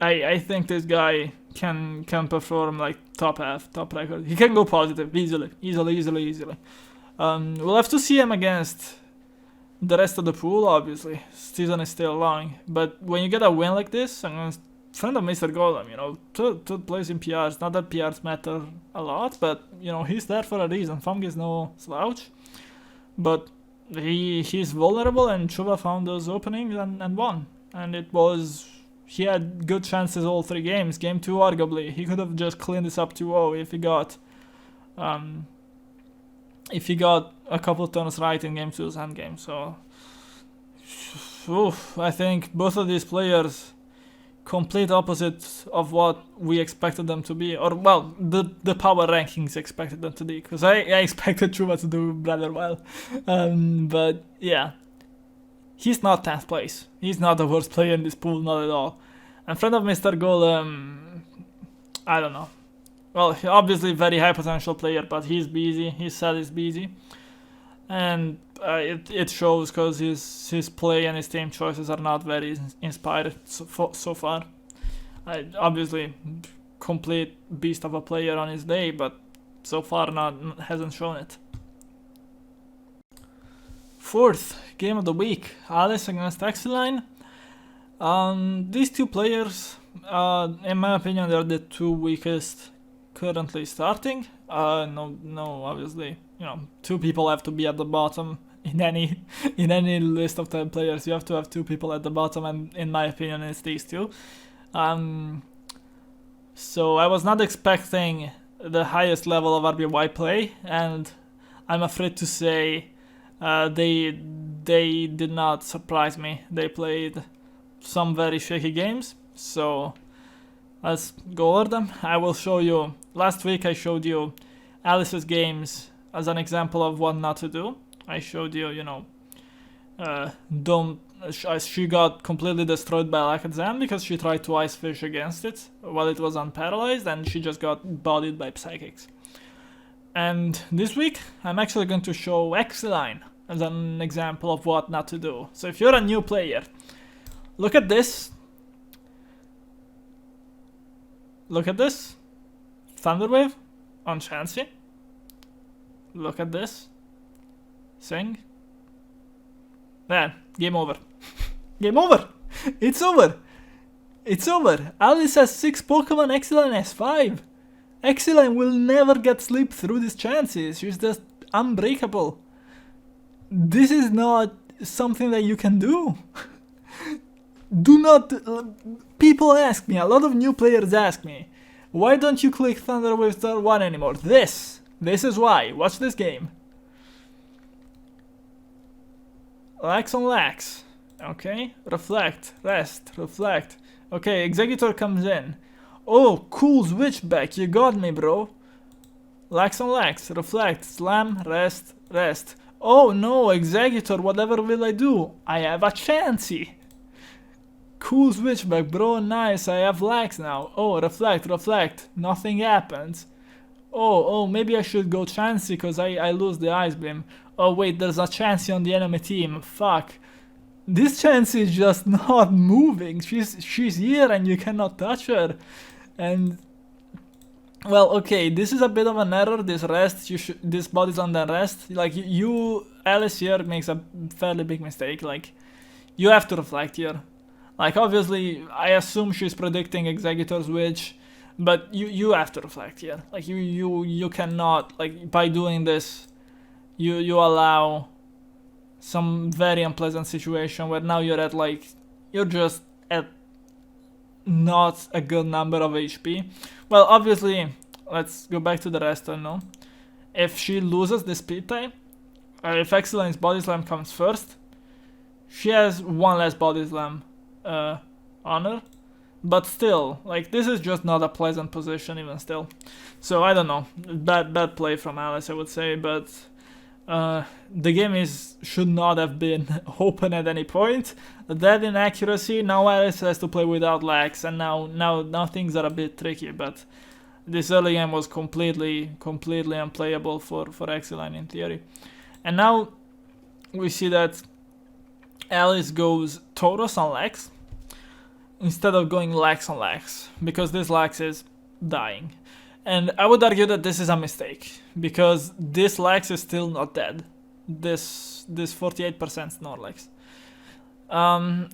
I think this guy can perform like top half, top record. He can go positive easily. We'll have to see him against the rest of the pool, obviously. Season is still long, but when you get a win like this against friend of Mr. Golem, third place in PRs. Not that PRs matter a lot, but he's there for a reason. Fumg is no slouch, but he's vulnerable, and chuva found those openings and won. And he had good chances all 3 games. Game 2, arguably, he could have just cleaned this up 2-0 if he got a couple turns right in game 2's endgame. So, I think both of these players complete opposite of what we expected them to be, or well, the power rankings expected them to be, because I expected chuva to do rather well, but yeah, he's not 10th place. He's not the worst player in this pool, not at all. In front of Mr. Golem, I don't know. Well, he obviously very high potential player, but he's busy. His set is busy, and it shows because his play and his team choices are not very inspired so far. Obviously, complete beast of a player on his day, but so far hasn't shown it. 4th game of the week, Aliss against Exiline. These two players, in my opinion, they're the two weakest currently starting. No, obviously, two people have to be at the bottom in any list of 10 players. You have to have two people at the bottom, and in my opinion, it's these two. So I was not expecting the highest level of RBY play, and I'm afraid to say they did not surprise me. They played some very shaky games, so let's go over them. I will show you. Last week I showed you Aliss's games as an example of what not to do. I showed you, she got completely destroyed by Alakazam because she tried to ice fish against it while it was unparalyzed, and she just got bodied by Psychics. And this week I'm actually going to show Exiline as an example of what not to do. So if you're a new player, look at this. Look at this. Thunderwave on Chansey. Look at this. Sing. Man, game over. Game over. It's over. It's over. Aliss has 6 Pokemon, Exiline has 5. Exiline will never get sleep through these chances. She's just unbreakable. This is not something that you can do. Do not... people ask me, a lot of new players ask me, why don't you click Thunderwave Star 1 anymore? This is why. Watch this game. Lax on Lax. Okay, reflect, rest, reflect. Okay, Executor comes in. Oh, cool switchback, you got me, bro. Lax on Lax, reflect, slam, rest, rest. Oh no, Executor, whatever will I do? I have a Chansey. Cool switchback, bro, nice, I have Lax now. Oh, reflect, reflect, nothing happens. Oh, maybe I should go Chansey because I lose the Ice Beam. Oh wait, there's a Chansey on the enemy team, fuck. This Chansey is just not moving. She's here and you cannot touch her. And well, okay, this is a bit of an error. This rest, this body's on the rest. Like Aliss here makes a fairly big mistake. Like you have to reflect here. Like obviously, I assume she's predicting Executor's Witch, but you have to reflect here. Like you cannot, like, by doing this, you allow some very unpleasant situation where now you're just at not a good number of HP. Well, obviously, let's go back to the rest. I know if she loses the speed type, if Exiline's Body Slam comes first, she has one less Body Slam on her. But still, like, this is just not a pleasant position even still. So I don't know, bad play from Aliss, I would say, but the game should not have been open at any point. That inaccuracy, now Aliss has to play without lags, and now things are a bit tricky, but this early game was completely unplayable for Exiline in theory. And now we see that Aliss goes Tauros on lags instead of going lags on lags, because this lags is dying. And I would argue that this is a mistake, because this lags is still not dead. This 48% Snorlax.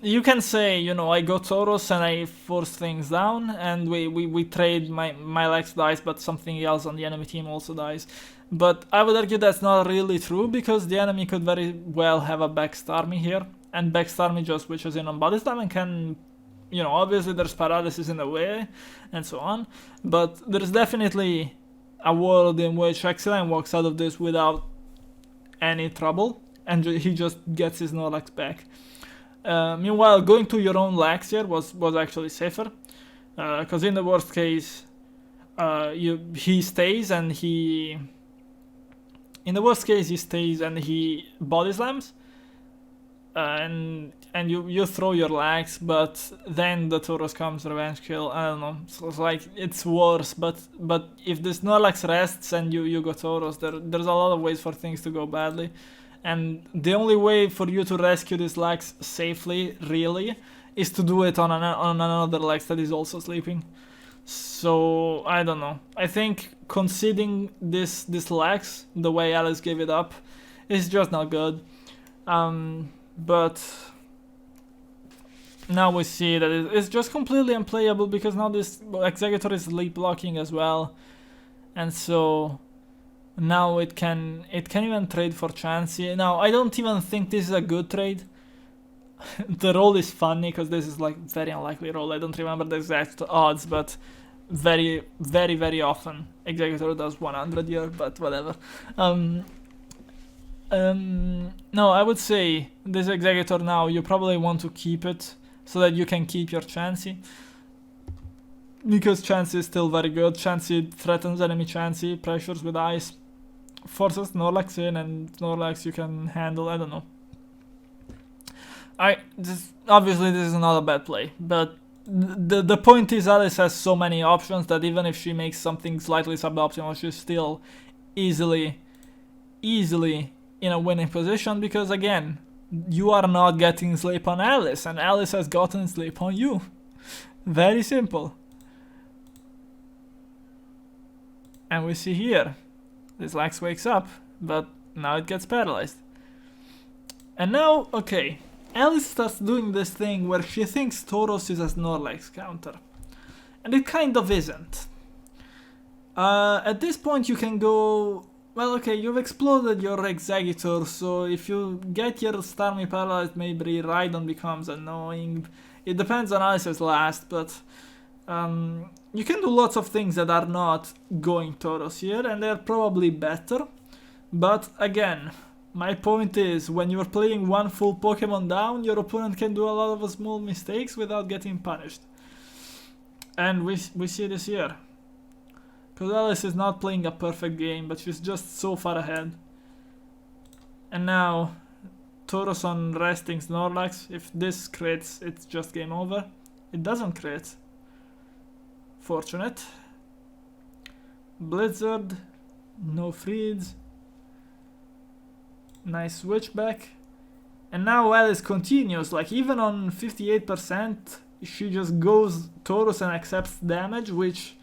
You can say, you know, I go Tauros and I force things down, and we trade my lags dies, but something else on the enemy team also dies. But I would argue that's not really true, because the enemy could very well have a Backstar me here, and Backstar me just switches in on Body Slam and can, you know, obviously there's paralysis in the way and so on, but there's definitely a world in which Exiline walks out of this without any trouble and he just gets his Snorlax back. Meanwhile, going to your own lax here was actually safer, because in the worst case, he stays and he. In the worst case, he stays and he body slams, and you throw your lax, but then the Tauros comes revenge kill. I don't know. So it's like it's worse. But if the Snorlax rests and you go Tauros, there's a lot of ways for things to go badly. And the only way for you to rescue this Lax safely, really, is to do it on another Lax that is also sleeping. So, I don't know. I think conceding this Lax, the way Aliss gave it up, is just not good. But now we see that it's just completely unplayable because now this Executor is sleep blocking as well. And so now it can even trade for Chansey. Now I don't even think this is a good trade. The roll is funny because this is like very unlikely roll. I don't remember the exact odds, but very often Executor does 100 here, but whatever. No, I would say this Executor now you probably want to keep it so that you can keep your Chansey. Because Chansey is still very good. Chansey threatens enemy Chansey, pressures with ice, forces Snorlax in, and Snorlax you can handle. I don't know. Obviously this is not a bad play, but the point is Aliss has so many options that even if she makes something slightly suboptimal, she's still easily in a winning position because again, you are not getting sleep on Aliss, and Aliss has gotten sleep on you. Very simple. And we see here, this Lax wakes up, but now it gets paralyzed. And now, okay, Aliss starts doing this thing where she thinks Tauros is a Snorlax counter. And it kind of isn't. At this point you can go, well okay, you've exploded your Executor, so if you get your Starmie paralyzed, maybe Rhydon becomes annoying. It depends on Aliss's last, but you can do lots of things that are not going Tauros here, and they're probably better. But again, my point is, when you're playing one full Pokemon down, your opponent can do a lot of small mistakes without getting punished. And we see this here. Because Aliss is not playing a perfect game, but she's just so far ahead. And now, Tauros on resting Snorlax. If this crits, it's just game over. It doesn't crit. Fortunate. Blizzard. No freeze. Nice switchback. And now Aliss continues, like even on 58%, she just goes Tauros and accepts damage, which,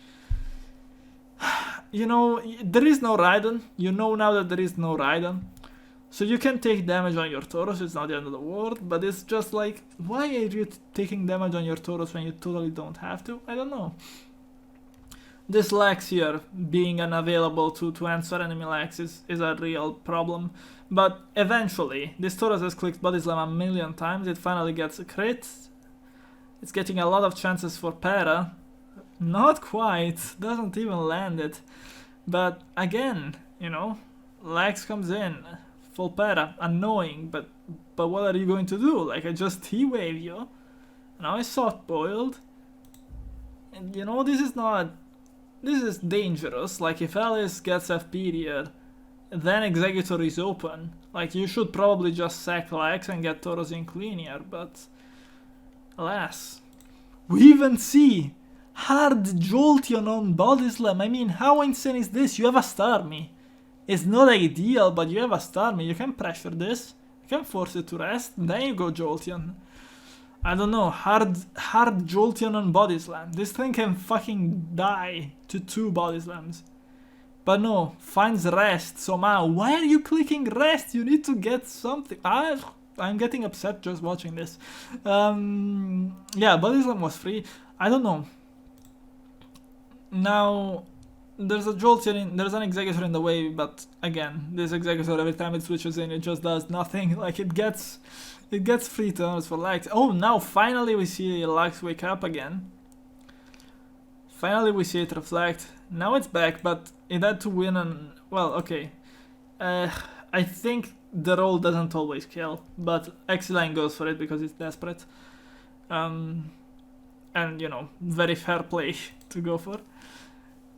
you know, there is no Rhydon. You know now that there is no Rhydon. So you can take damage on your Tauros, it's not the end of the world, but it's just like, why are you taking damage on your Tauros when you totally don't have to? I don't know. This Lax here being unavailable to answer enemy Lax is a real problem. But eventually, this Tauros has clicked Body Slam a million times, it finally gets a crit. It's getting a lot of chances for Para. Not quite, doesn't even land it. But again, you know, Lax comes in, full Para, annoying, but what are you going to do? Like, I just T-wave you, now I soft boiled. And you know, this is dangerous. Like, if Aliss gets FP'd here, then Executor is open. Like, you should probably just sack Lax and get Tauros in clean here, but alas. We even see hard Jolteon on Body Slam. I mean, how insane is this? You have a Starmie. It's not ideal, but you have a Starmie. You can pressure this, you can force it to rest, then you go Jolteon. I don't know, hard Jolteon on Body Slam. This thing can fucking die to 2 Body Slams. But no, finds rest somehow. Why are you clicking rest? You need to get something. I'm getting upset just watching this. Yeah, Body Slam was free. I don't know. Now, there's a Jolteon there's an Executor in the way, but again, this Executor every time it switches in, it just does nothing. Like, it gets free turns for Lax. Oh, now finally we see Lax wake up again. Finally we see it reflect. Now it's back, but it had to win and, well, okay. I think the roll doesn't always kill, but Exiline goes for it because it's desperate. And, you know, very fair play to go for.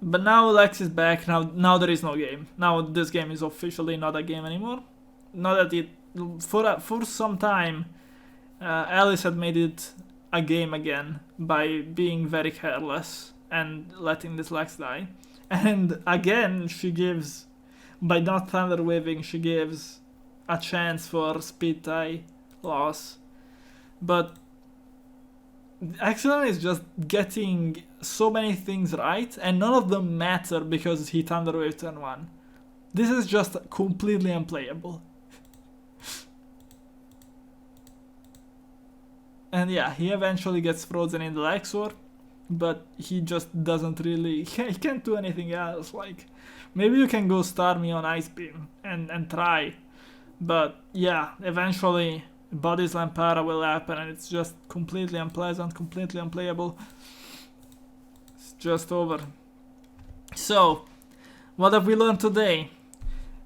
But now Lex is back, now there is no game. Now this game is officially not a game anymore. Not that it... For some time, Aliss had made it a game again by being very careless and letting this Lex die. And again, she gives... By not Thunder Waving, she gives a chance for speed tie loss. But Exiline is just getting so many things right, and none of them matter because he Thunder Wave turn 1. This is just completely unplayable. And yeah, he eventually gets frozen in the Lexor, but he just doesn't really... He can't do anything else. Like, maybe you can go star me on Ice Beam and try. But yeah, eventually Body Slam Para will happen and it's just completely unpleasant, completely unplayable. It's just over. So, what have we learned today?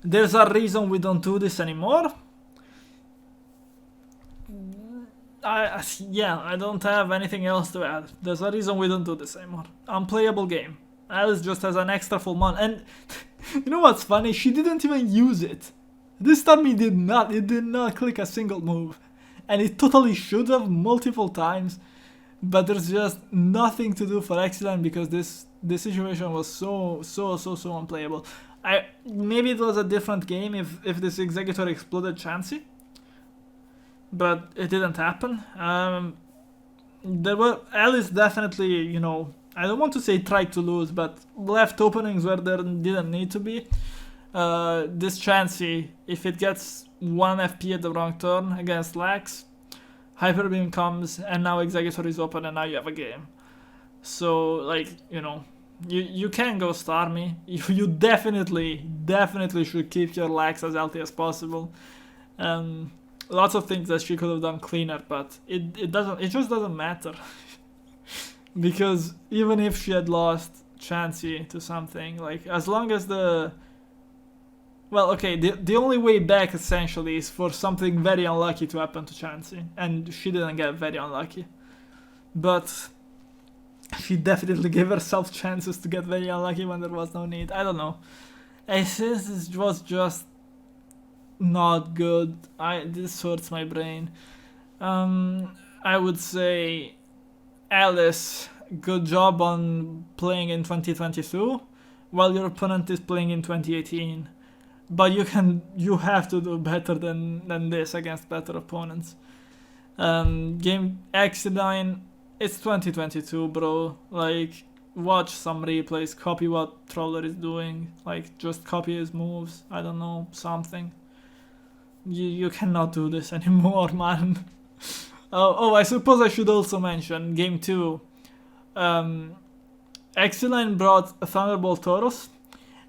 There's a reason we don't do this anymore. I don't have anything else to add. There's a reason we don't do this anymore. Unplayable game. Aliss just has an extra full mon, and you know what's funny? She didn't even use it. This time it did not click a single move. And it totally should have multiple times. But there's just nothing to do for Exiline because this situation was so unplayable. Maybe it was a different game if this Executor exploded Chansey. But it didn't happen. Aliss definitely, you know, I don't want to say tried to lose, but left openings where there didn't need to be. This Chansey, if it gets 1 FP at the wrong turn against Lex, Hyper Beam comes and now Executor is open and now you have a game. So, like, you know, you can go star me. You definitely should keep your Lex as healthy as possible. Lots of things that she could have done cleaner, but it just doesn't matter. Because even if she had lost Chansey to something, like, as long as the only way back essentially is for something very unlucky to happen to Chansey, and she didn't get very unlucky. But she definitely gave herself chances to get very unlucky when there was no need. I don't know. This was just not good. This hurts my brain. I would say Aliss, good job on playing in 2022 while your opponent is playing in 2018. But you have to do better than this against better opponents. Game Exiline, it's 2022, bro. Like, watch some replays, copy what Troller is doing. Like, just copy his moves. I don't know, something. You cannot do this anymore, man. I suppose I should also mention Game 2. Exiline brought a Thunderbolt Tauros,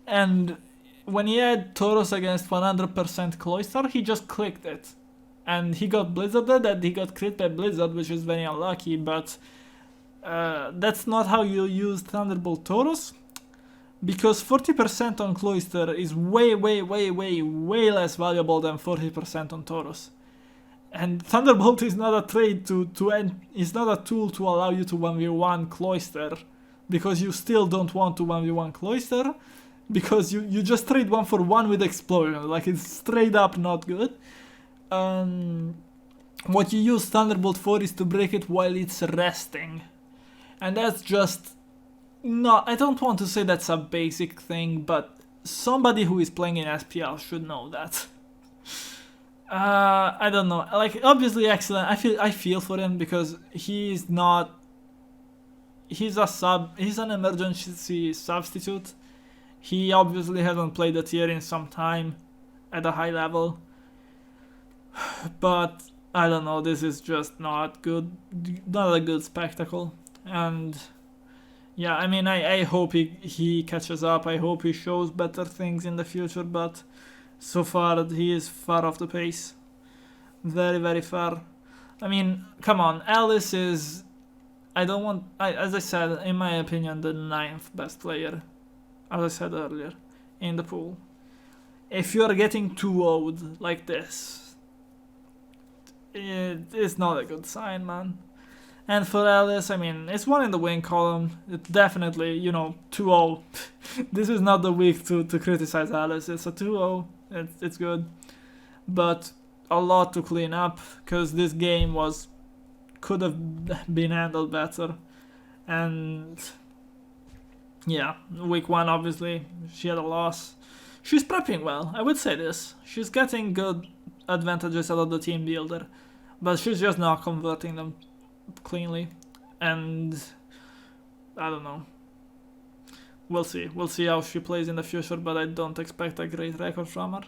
and when he had Tauros against 100% Cloyster, he just clicked it. And he got Blizzarded and he got crit by Blizzard, which is very unlucky, but that's not how you use Thunderbolt Tauros. Because 40% on Cloyster is way less valuable than 40% on Tauros. And Thunderbolt is not a trade is not a tool to allow you to 1v1 Cloyster, because you still don't want to 1v1 Cloyster, because you just trade 1-for-1 with Explosion. Like, it's straight up not good. What you use Thunderbolt for is to break it while it's resting. And that's just... No, I don't want to say that's a basic thing, but somebody who is playing in SPL should know that. I don't know. Like, obviously Exiline, I feel for him because he's an emergency substitute. He obviously hasn't played the tier in some time at a high level. But I don't know, this is just not good, not a good spectacle. And yeah, I mean, I hope he catches up. I hope he shows better things in the future, but so far he is far off the pace. Very far. I mean, come on, Aliss is... as I said, in my opinion, the 9th best player, as I said earlier, in the pool. if you are getting too old like this, it's not a good sign, man. And for Aliss, I mean, it's 1 in the win column. It's definitely, you know, 2-0. This is not the week to criticize Aliss. It's a 2-0. It's good. But a lot to clean up, because this game could have been handled better. And yeah, week 1, obviously, she had a loss. She's prepping well, I would say this. She's getting good advantages out of the team builder, but she's just not converting them cleanly. And I don't know. We'll see. We'll see how she plays in the future, but I don't expect a great record from her,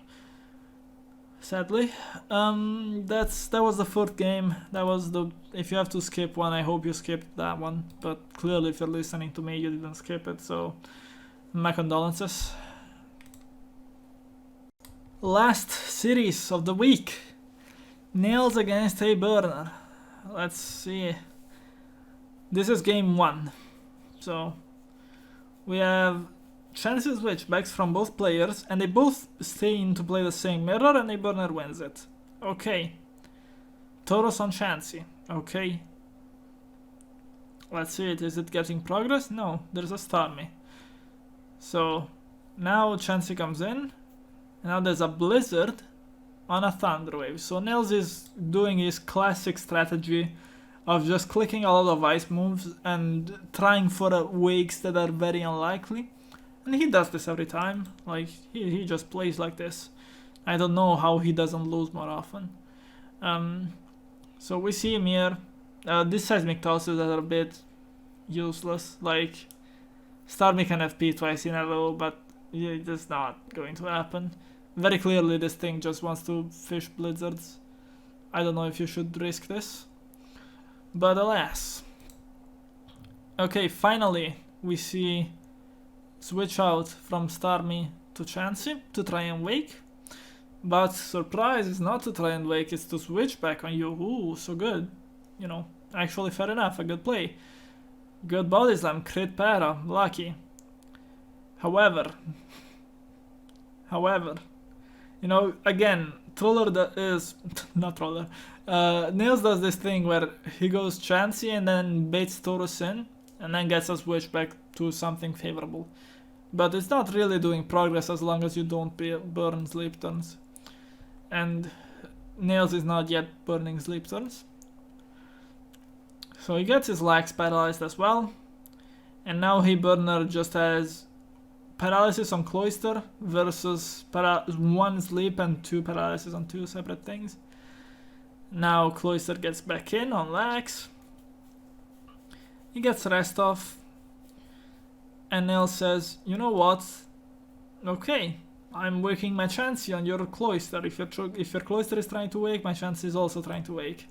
sadly. That was the 4th game. That was the... If you have to skip one, I hope you skipped that one. But clearly, if you're listening to me, you didn't skip it, so my condolences. Last series of the week. Nails against Hayburner. Let's see. This is game 1. So we have chances switchbacks from both players, and they both stay in to play the same mirror, and Hayburner wins it. Okay. Tauros on Chansey. Okay. Let's see it. Is it getting progress? No, there's a Starmie. So now Chansey comes in, and now there's a Blizzard on a Thunderwave. So Nails is doing his classic strategy of just clicking a lot of ice moves and trying for wakes that are very unlikely. And he does this every time. Like, he just plays like this. I don't know how he doesn't lose more often. So we see him here. These seismic tosses are a bit useless. Like, Starmie can FP twice in a row, but it's not going to happen. Very clearly this thing just wants to fish blizzards. I don't know if you should risk this, but alas. Okay, finally we see switch out from Starmie to Chansey to try and wake. But surprise is not to try and wake, it's to switch back on you. Ooh, so good. You know, actually fair enough, a good play. Good body slam, crit para, lucky. However, you know, again, Nails does this thing where he goes Chansey and then baits Tauros in, and then gets a switch back to something favorable. But it's not really doing progress as long as you don't burn sleep turns. And Nails is not yet burning sleep turns. So he gets his lax paralyzed as well. And now Hayburner just has paralysis on Cloyster versus 1 sleep and 2 paralysis on 2 separate things. Now Cloyster gets back in on lax. He gets rest off. And Nail says, you know what? Okay, I'm waking my Chansey on your Cloyster. If your Cloyster is trying to wake, my Chansey is also trying to wake.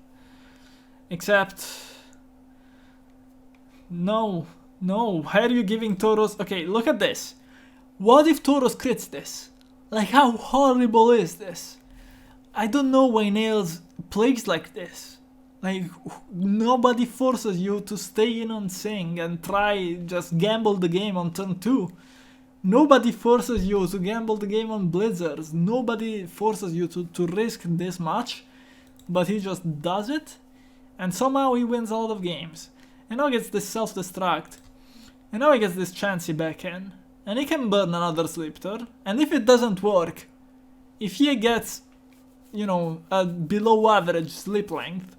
Except... No, why are you giving Tauros... Okay, look at this. What if Tauros crits this? Like, how horrible is this? I don't know why Nails plays like this. Like, nobody forces you to stay in on Sing and try just gamble the game on turn 2. Nobody forces you to gamble the game on Blizzards. Nobody forces you to risk this much. But he just does it. And somehow he wins a lot of games. And now he gets this self-destruct. And now he gets this Chansey back in. And he can burn another sleep turn. And if it doesn't work, if he gets, you know, a below average sleep length,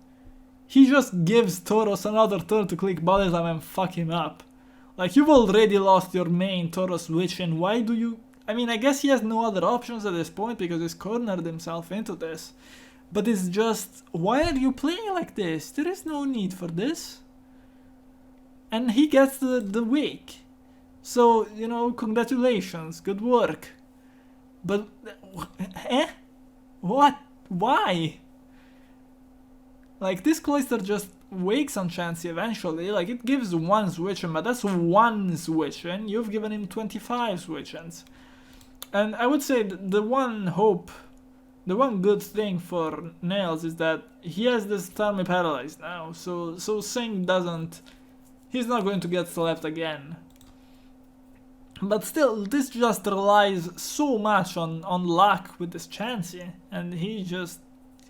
he just gives Tauros another turn to click body slam and fuck him up. Like, you've already lost your main Tauros switch, and why do you... I mean, I guess he has no other options at this point because he's cornered himself into this. But it's just, why are you playing like this? There is no need for this. And he gets the wake. So, you know, congratulations, good work. But, What? Why? Like, this Cloyster just wakes on Chansey eventually. Like, it gives 1 switch-in, but that's 1 switch-in. You've given him 25 switch-ins. And I would say the one hope, the one good thing for Nails is that he has this Starmie paralyzed now. So Sing doesn't... He's not going to get slept again. But still, this just relies so much on luck with this Chansey, and he just,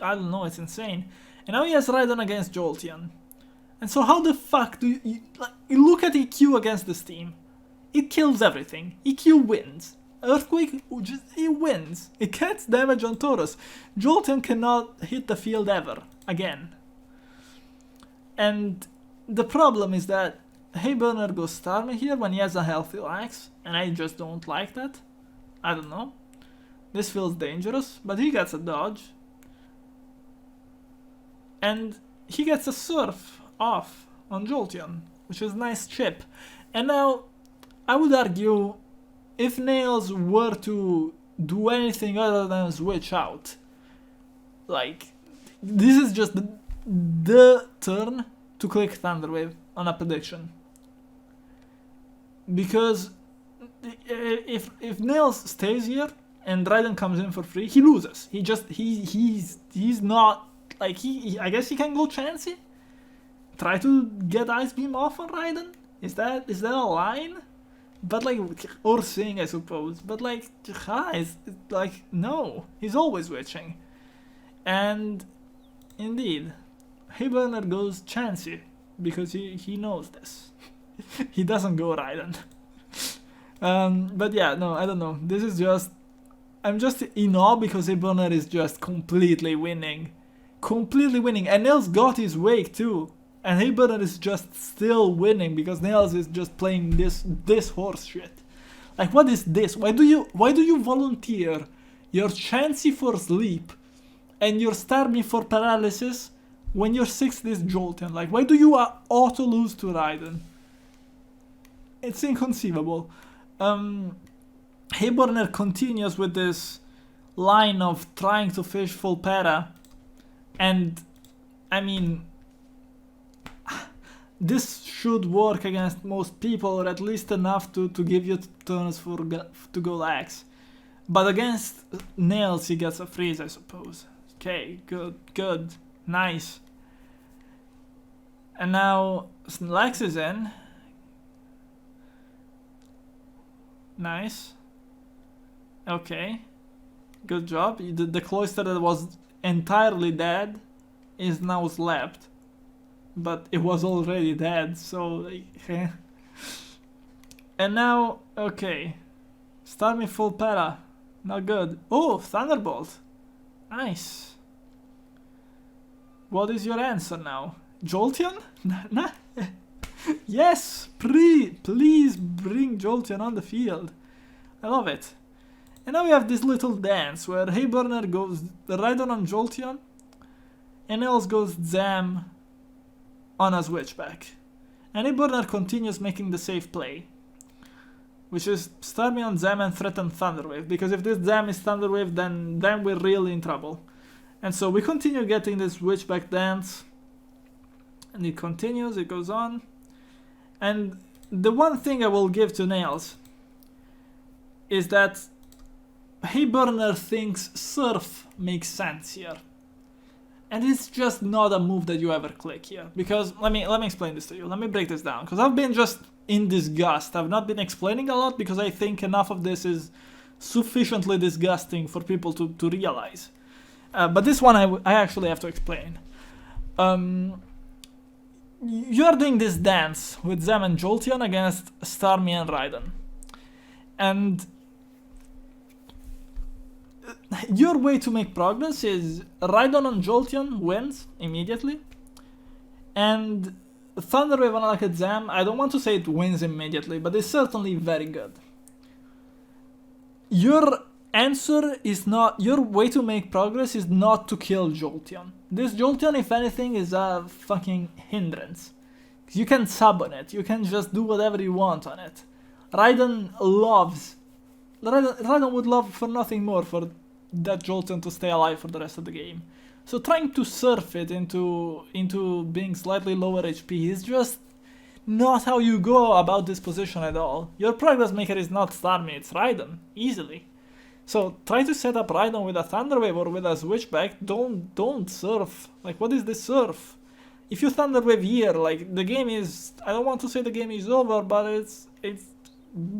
I don't know, it's insane. And now he has Rhydon against Jolteon. And so how the fuck do you look at EQ against this team? It kills everything. EQ wins. Earthquake, it wins. It gets damage on Tauros. Jolteon cannot hit the field ever, again. And the problem is that Hayburner goes Starmie here when he has a healthy Lax, and I just don't like that. I don't know. This feels dangerous, but he gets a dodge. And he gets a Surf off on Jolteon, which is a nice chip. And now, I would argue, if Nails were to do anything other than switch out, like, this is just the turn to click Thunder Wave on a prediction. Because if Nails stays here and Rhydon comes in for free, he loses. He's not, like, I guess he can go Chansey? Try to get Ice Beam off on Rhydon? Is that a line? But like, or Sing, I suppose. But like, it's like, no. He's always switching. And indeed, Hayburner goes Chansey because he knows this. He doesn't go Rhydon. But yeah, no, I don't know. This is just, I'm just in awe because Hayburner is just completely winning. Completely winning. And Nails got his wake too. And Hayburner is just still winning because Nails is just playing this horse shit. Like, what is this? Why do you volunteer your Chansey for sleep and your Starmie for paralysis when your 6th is Jolteon? Like, why do you auto lose to Rhydon? It's inconceivable. Hayburner continues with this line of trying to fish full para, and I mean, this should work against most people, or at least enough to give you turns to go lax. But against Nails, he gets a freeze, I suppose. Okay, good, nice. And now Lax is in. Nice. Okay. Good job. The Cloyster that was entirely dead is now slept. But it was already dead, so... And now, okay. Starmie full para. Not good. Oh, Thunderbolt. Nice. What is your answer now? Jolteon? Yes! Please bring Jolteon on the field. I love it. And now we have this little dance where Hayburner goes Rhydon on Jolteon, and else goes Zam on a switchback. And Hayburner continues making the safe play, which is Starmie on Zam and threaten Thunderwave, because if this Zam is Thunderwave, then we're really in trouble. And so we continue getting this switchback dance, and it continues, it goes on. And the one thing I will give to Nails is that Hayburner thinks Surf makes sense here. And it's just not a move that you ever click here. Because, let me explain this to you. Let me break this down. Because I've been just in disgust. I've not been explaining a lot because I think enough of this is sufficiently disgusting for people to realize. But this one I actually have to explain. You're doing this dance with Zam and Jolteon against Starmie and Rhydon. And your way to make progress is Rhydon on Jolteon wins immediately. And Thunderwave on like a Zam, I don't want to say it wins immediately, but it's certainly very good. Your answer is not, your way to make progress is not to kill Jolteon. This Jolteon, if anything, is a fucking hindrance. You can sub on it, you can just do whatever you want on it. Rhydon would love for nothing more for that Jolteon to stay alive for the rest of the game. So trying to surf it into being slightly lower HP is just not how you go about this position at all. Your progress maker is not Starmie, it's Rhydon, easily. So try to set up Rhydon with a Thunderwave or with a Switchback. Don't surf. Like, what is this surf? If you Thunderwave here, like, the game is, I don't want to say the game is over, but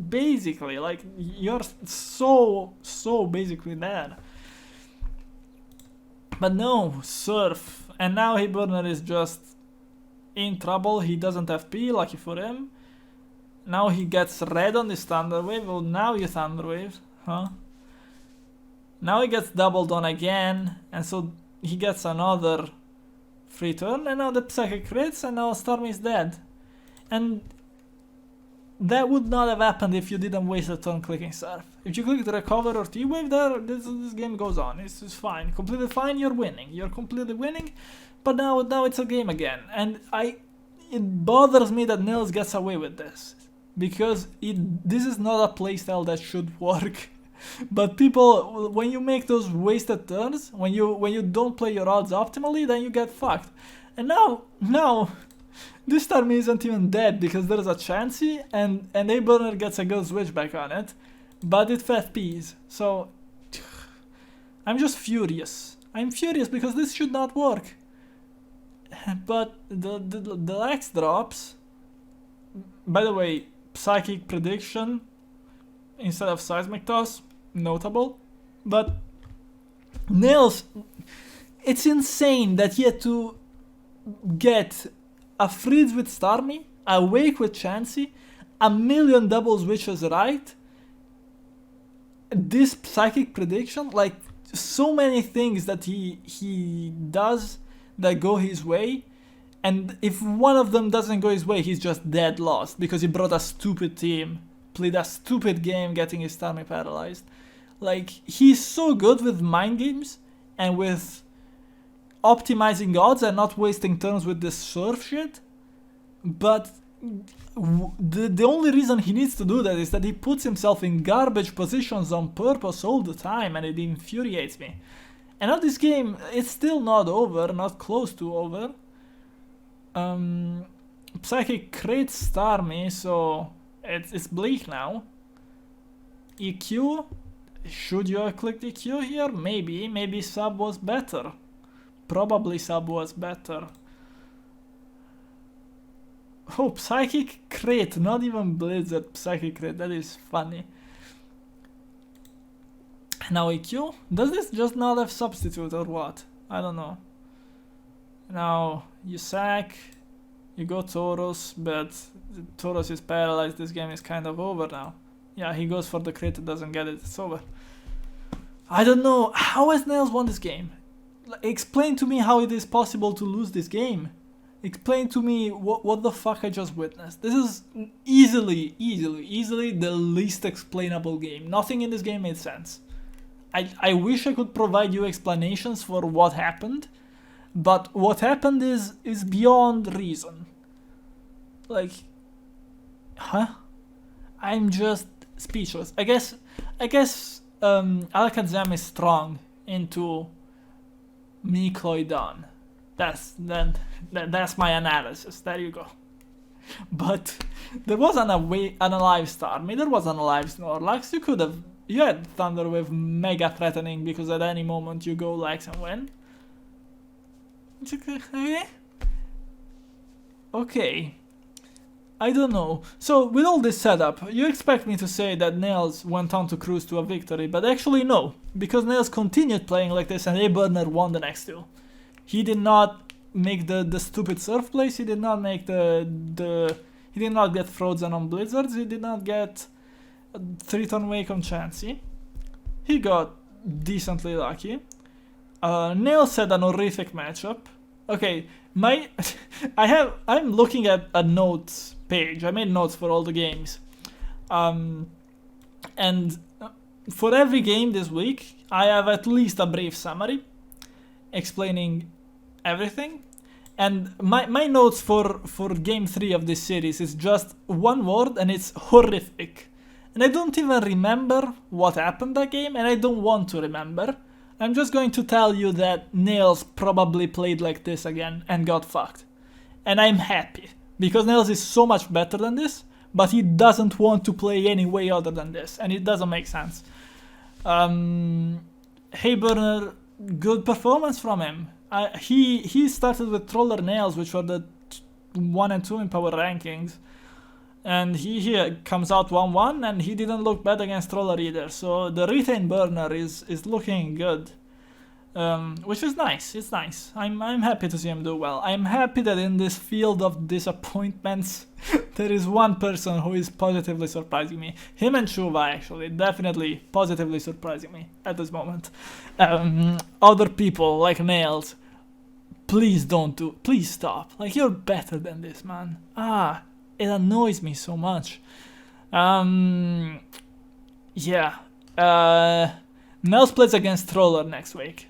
basically, like, you're so basically dead. But no, Surf, and now Hayburner is just in trouble. He doesn't have P, lucky for him. Now he gets red on this Thunder Wave. Well, now you Thunder Wave, huh? Now he gets doubled on again, and so he gets another free turn, and now the Psychic crits, and now Stormy is dead. And that would not have happened if you didn't waste a turn clicking Surf. If you clicked Recover or T-Wave there, this game goes on. It's fine. Completely fine, you're winning. You're completely winning, but now it's a game again. And it bothers me that Nils gets away with this. Because this is not a playstyle that should work. But people, when you make those wasted turns, when you don't play your odds optimally, then you get fucked. And now, this Stormy isn't even dead because there's a Chansey, and Hayburner gets a good switchback on it, but it FPs. So, I'm just furious. I'm furious because this should not work. But the Lex drops. By the way, Psychic Prediction instead of Seismic Toss, notable. But Nils, it's insane that he had to get a freeze with Stormy, a wake with Chansey, a million double switches right, this Psychic Prediction, like so many things that he does that go his way, and if one of them doesn't go his way, he's just dead lost because he brought a stupid team, played a stupid game getting his Stormy paralyzed. Like, he's so good with mind games and with optimizing odds and not wasting turns with this Surf shit, but the only reason he needs to do that is that he puts himself in garbage positions on purpose all the time, and it infuriates me. And now this game, it's still not over, not close to over. Psychic crits Stormy, so it's bleak now. EQ, should you have clicked EQ here? Maybe sub was better. Probably sub was better. Oh, Psychic crit, not even Blizzard Psychic crit, that is funny. Now EQ, does this just not have substitute or what? I don't know. Now you sack, you go Tauros, but Tauros is paralyzed, this game is kind of over now. Yeah, he goes for the crit, doesn't get it, it's over. I don't know, how has Nails won this game? Explain to me how it is possible to lose this game. Explain to me what the fuck I just witnessed. This is easily the least explainable game. Nothing in this game made sense. I wish I could provide you explanations for what happened, but what happened is beyond reason. Like, huh? I'm just speechless. I guess Alakazam is strong into Cloyster. That's my analysis. There you go. But there wasn't an alive Stormy. There was an alive Snorlax. You had Thunder Wave mega threatening because at any moment you go Lex and win. Okay. I don't know. So with all this setup, you expect me to say that Nails went on to cruise to a victory, but actually no, because Nails continued playing like this and Hayburner won the next two. He did not make the stupid Surf plays, he did not make he did not get Frozen on Blizzards, he did not get 3-turn Wake on Chansey. He got decently lucky. Nails had an horrific matchup. Okay, I'm looking at a notes page. I made notes for all the games. And for every game this week, I have at least a brief summary explaining everything. And my notes for game 3 of this series is just one word, and it's horrific. And I don't even remember what happened that game, and I don't want to remember. I'm just going to tell you that Nails probably played like this again and got fucked. And I'm happy, because Nails is so much better than this, but he doesn't want to play any way other than this, and it doesn't make sense. Hayburner, good performance from him. He started with Troller Nails, which were the 1 and 2 in power rankings, And he comes out 1-1, and he didn't look bad against Troller either. So the retain burner is looking good. Which is nice. It's nice. I'm happy to see him do well. I'm happy that in this field of disappointments, there is one person who is positively surprising me. Him and Chuva, actually, definitely positively surprising me at this moment. Other people like Nails, please please stop. Like, you're better than this, man. It annoys me so much. Yeah. Nails plays against Troller next week.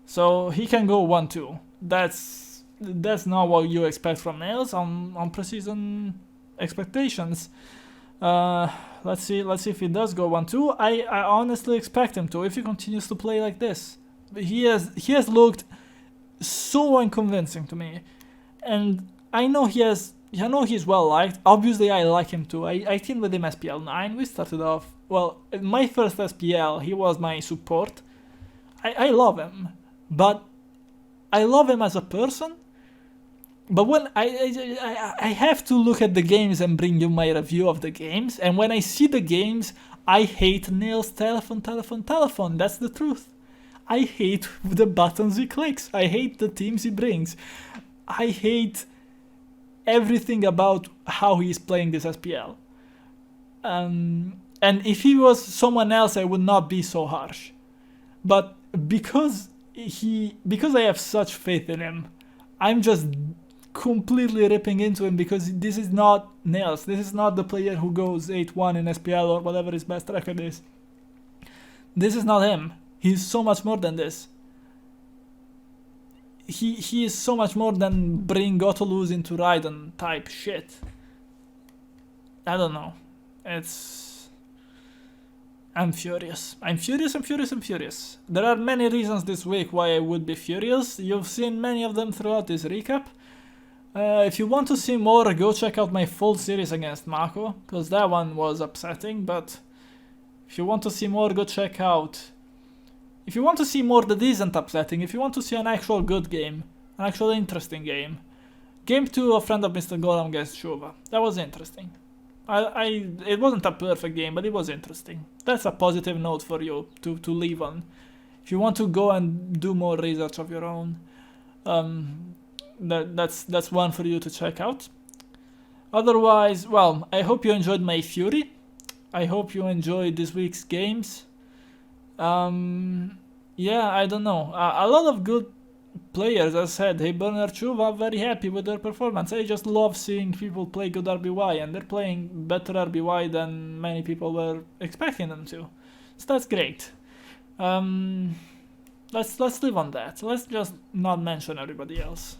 So he can go 1-2. That's not what you expect from Nails on preseason expectations. Let's see if he does go 1-2. I honestly expect him to, if he continues to play like this. He has looked so unconvincing to me, and I know he's well liked. Obviously, I like him too. I teamed with him SPL9. We started off well. In my first SPL, he was my support. I love him. But I love him as a person. But when I have to look at the games and bring you my review of the games. And when I see the games, I hate Nails telephone. That's the truth. I hate the buttons he clicks. I hate the teams he brings. I hate everything about how he's playing this SPL. And if he was someone else, I would not be so harsh. But because I have such faith in him, I'm just completely ripping into him, because this is not Nails. This is not the player who goes 8-1 in SPL or whatever his best record is. This is not him. He's so much more than this. He is so much more than bring auto-lose into Rhydon type shit. I don't know. I'm furious. I'm furious. There are many reasons this week why I would be furious. You've seen many of them throughout this recap. If you want to see more, go check out my full series against Mako, because that one was upsetting. But if you want to see more, go check out. If you want to see more that isn't upsetting, if you want to see an actual good game, an actual interesting game, Game 2 of Friend of Mr. Golem against Chuva. That was interesting. It wasn't a perfect game, but it was interesting. That's a positive note for you to leave on. If you want to go and do more research of your own, that's one for you to check out. Otherwise, well, I hope you enjoyed my fury. I hope you enjoyed this week's games. Yeah, I don't know. A lot of good players, as I said, Hayburner, chuva, very happy with their performance. I just love seeing people play good RBY, and they're playing better RBY than many people were expecting them to. So that's great. Let's live on that. Let's just not mention everybody else.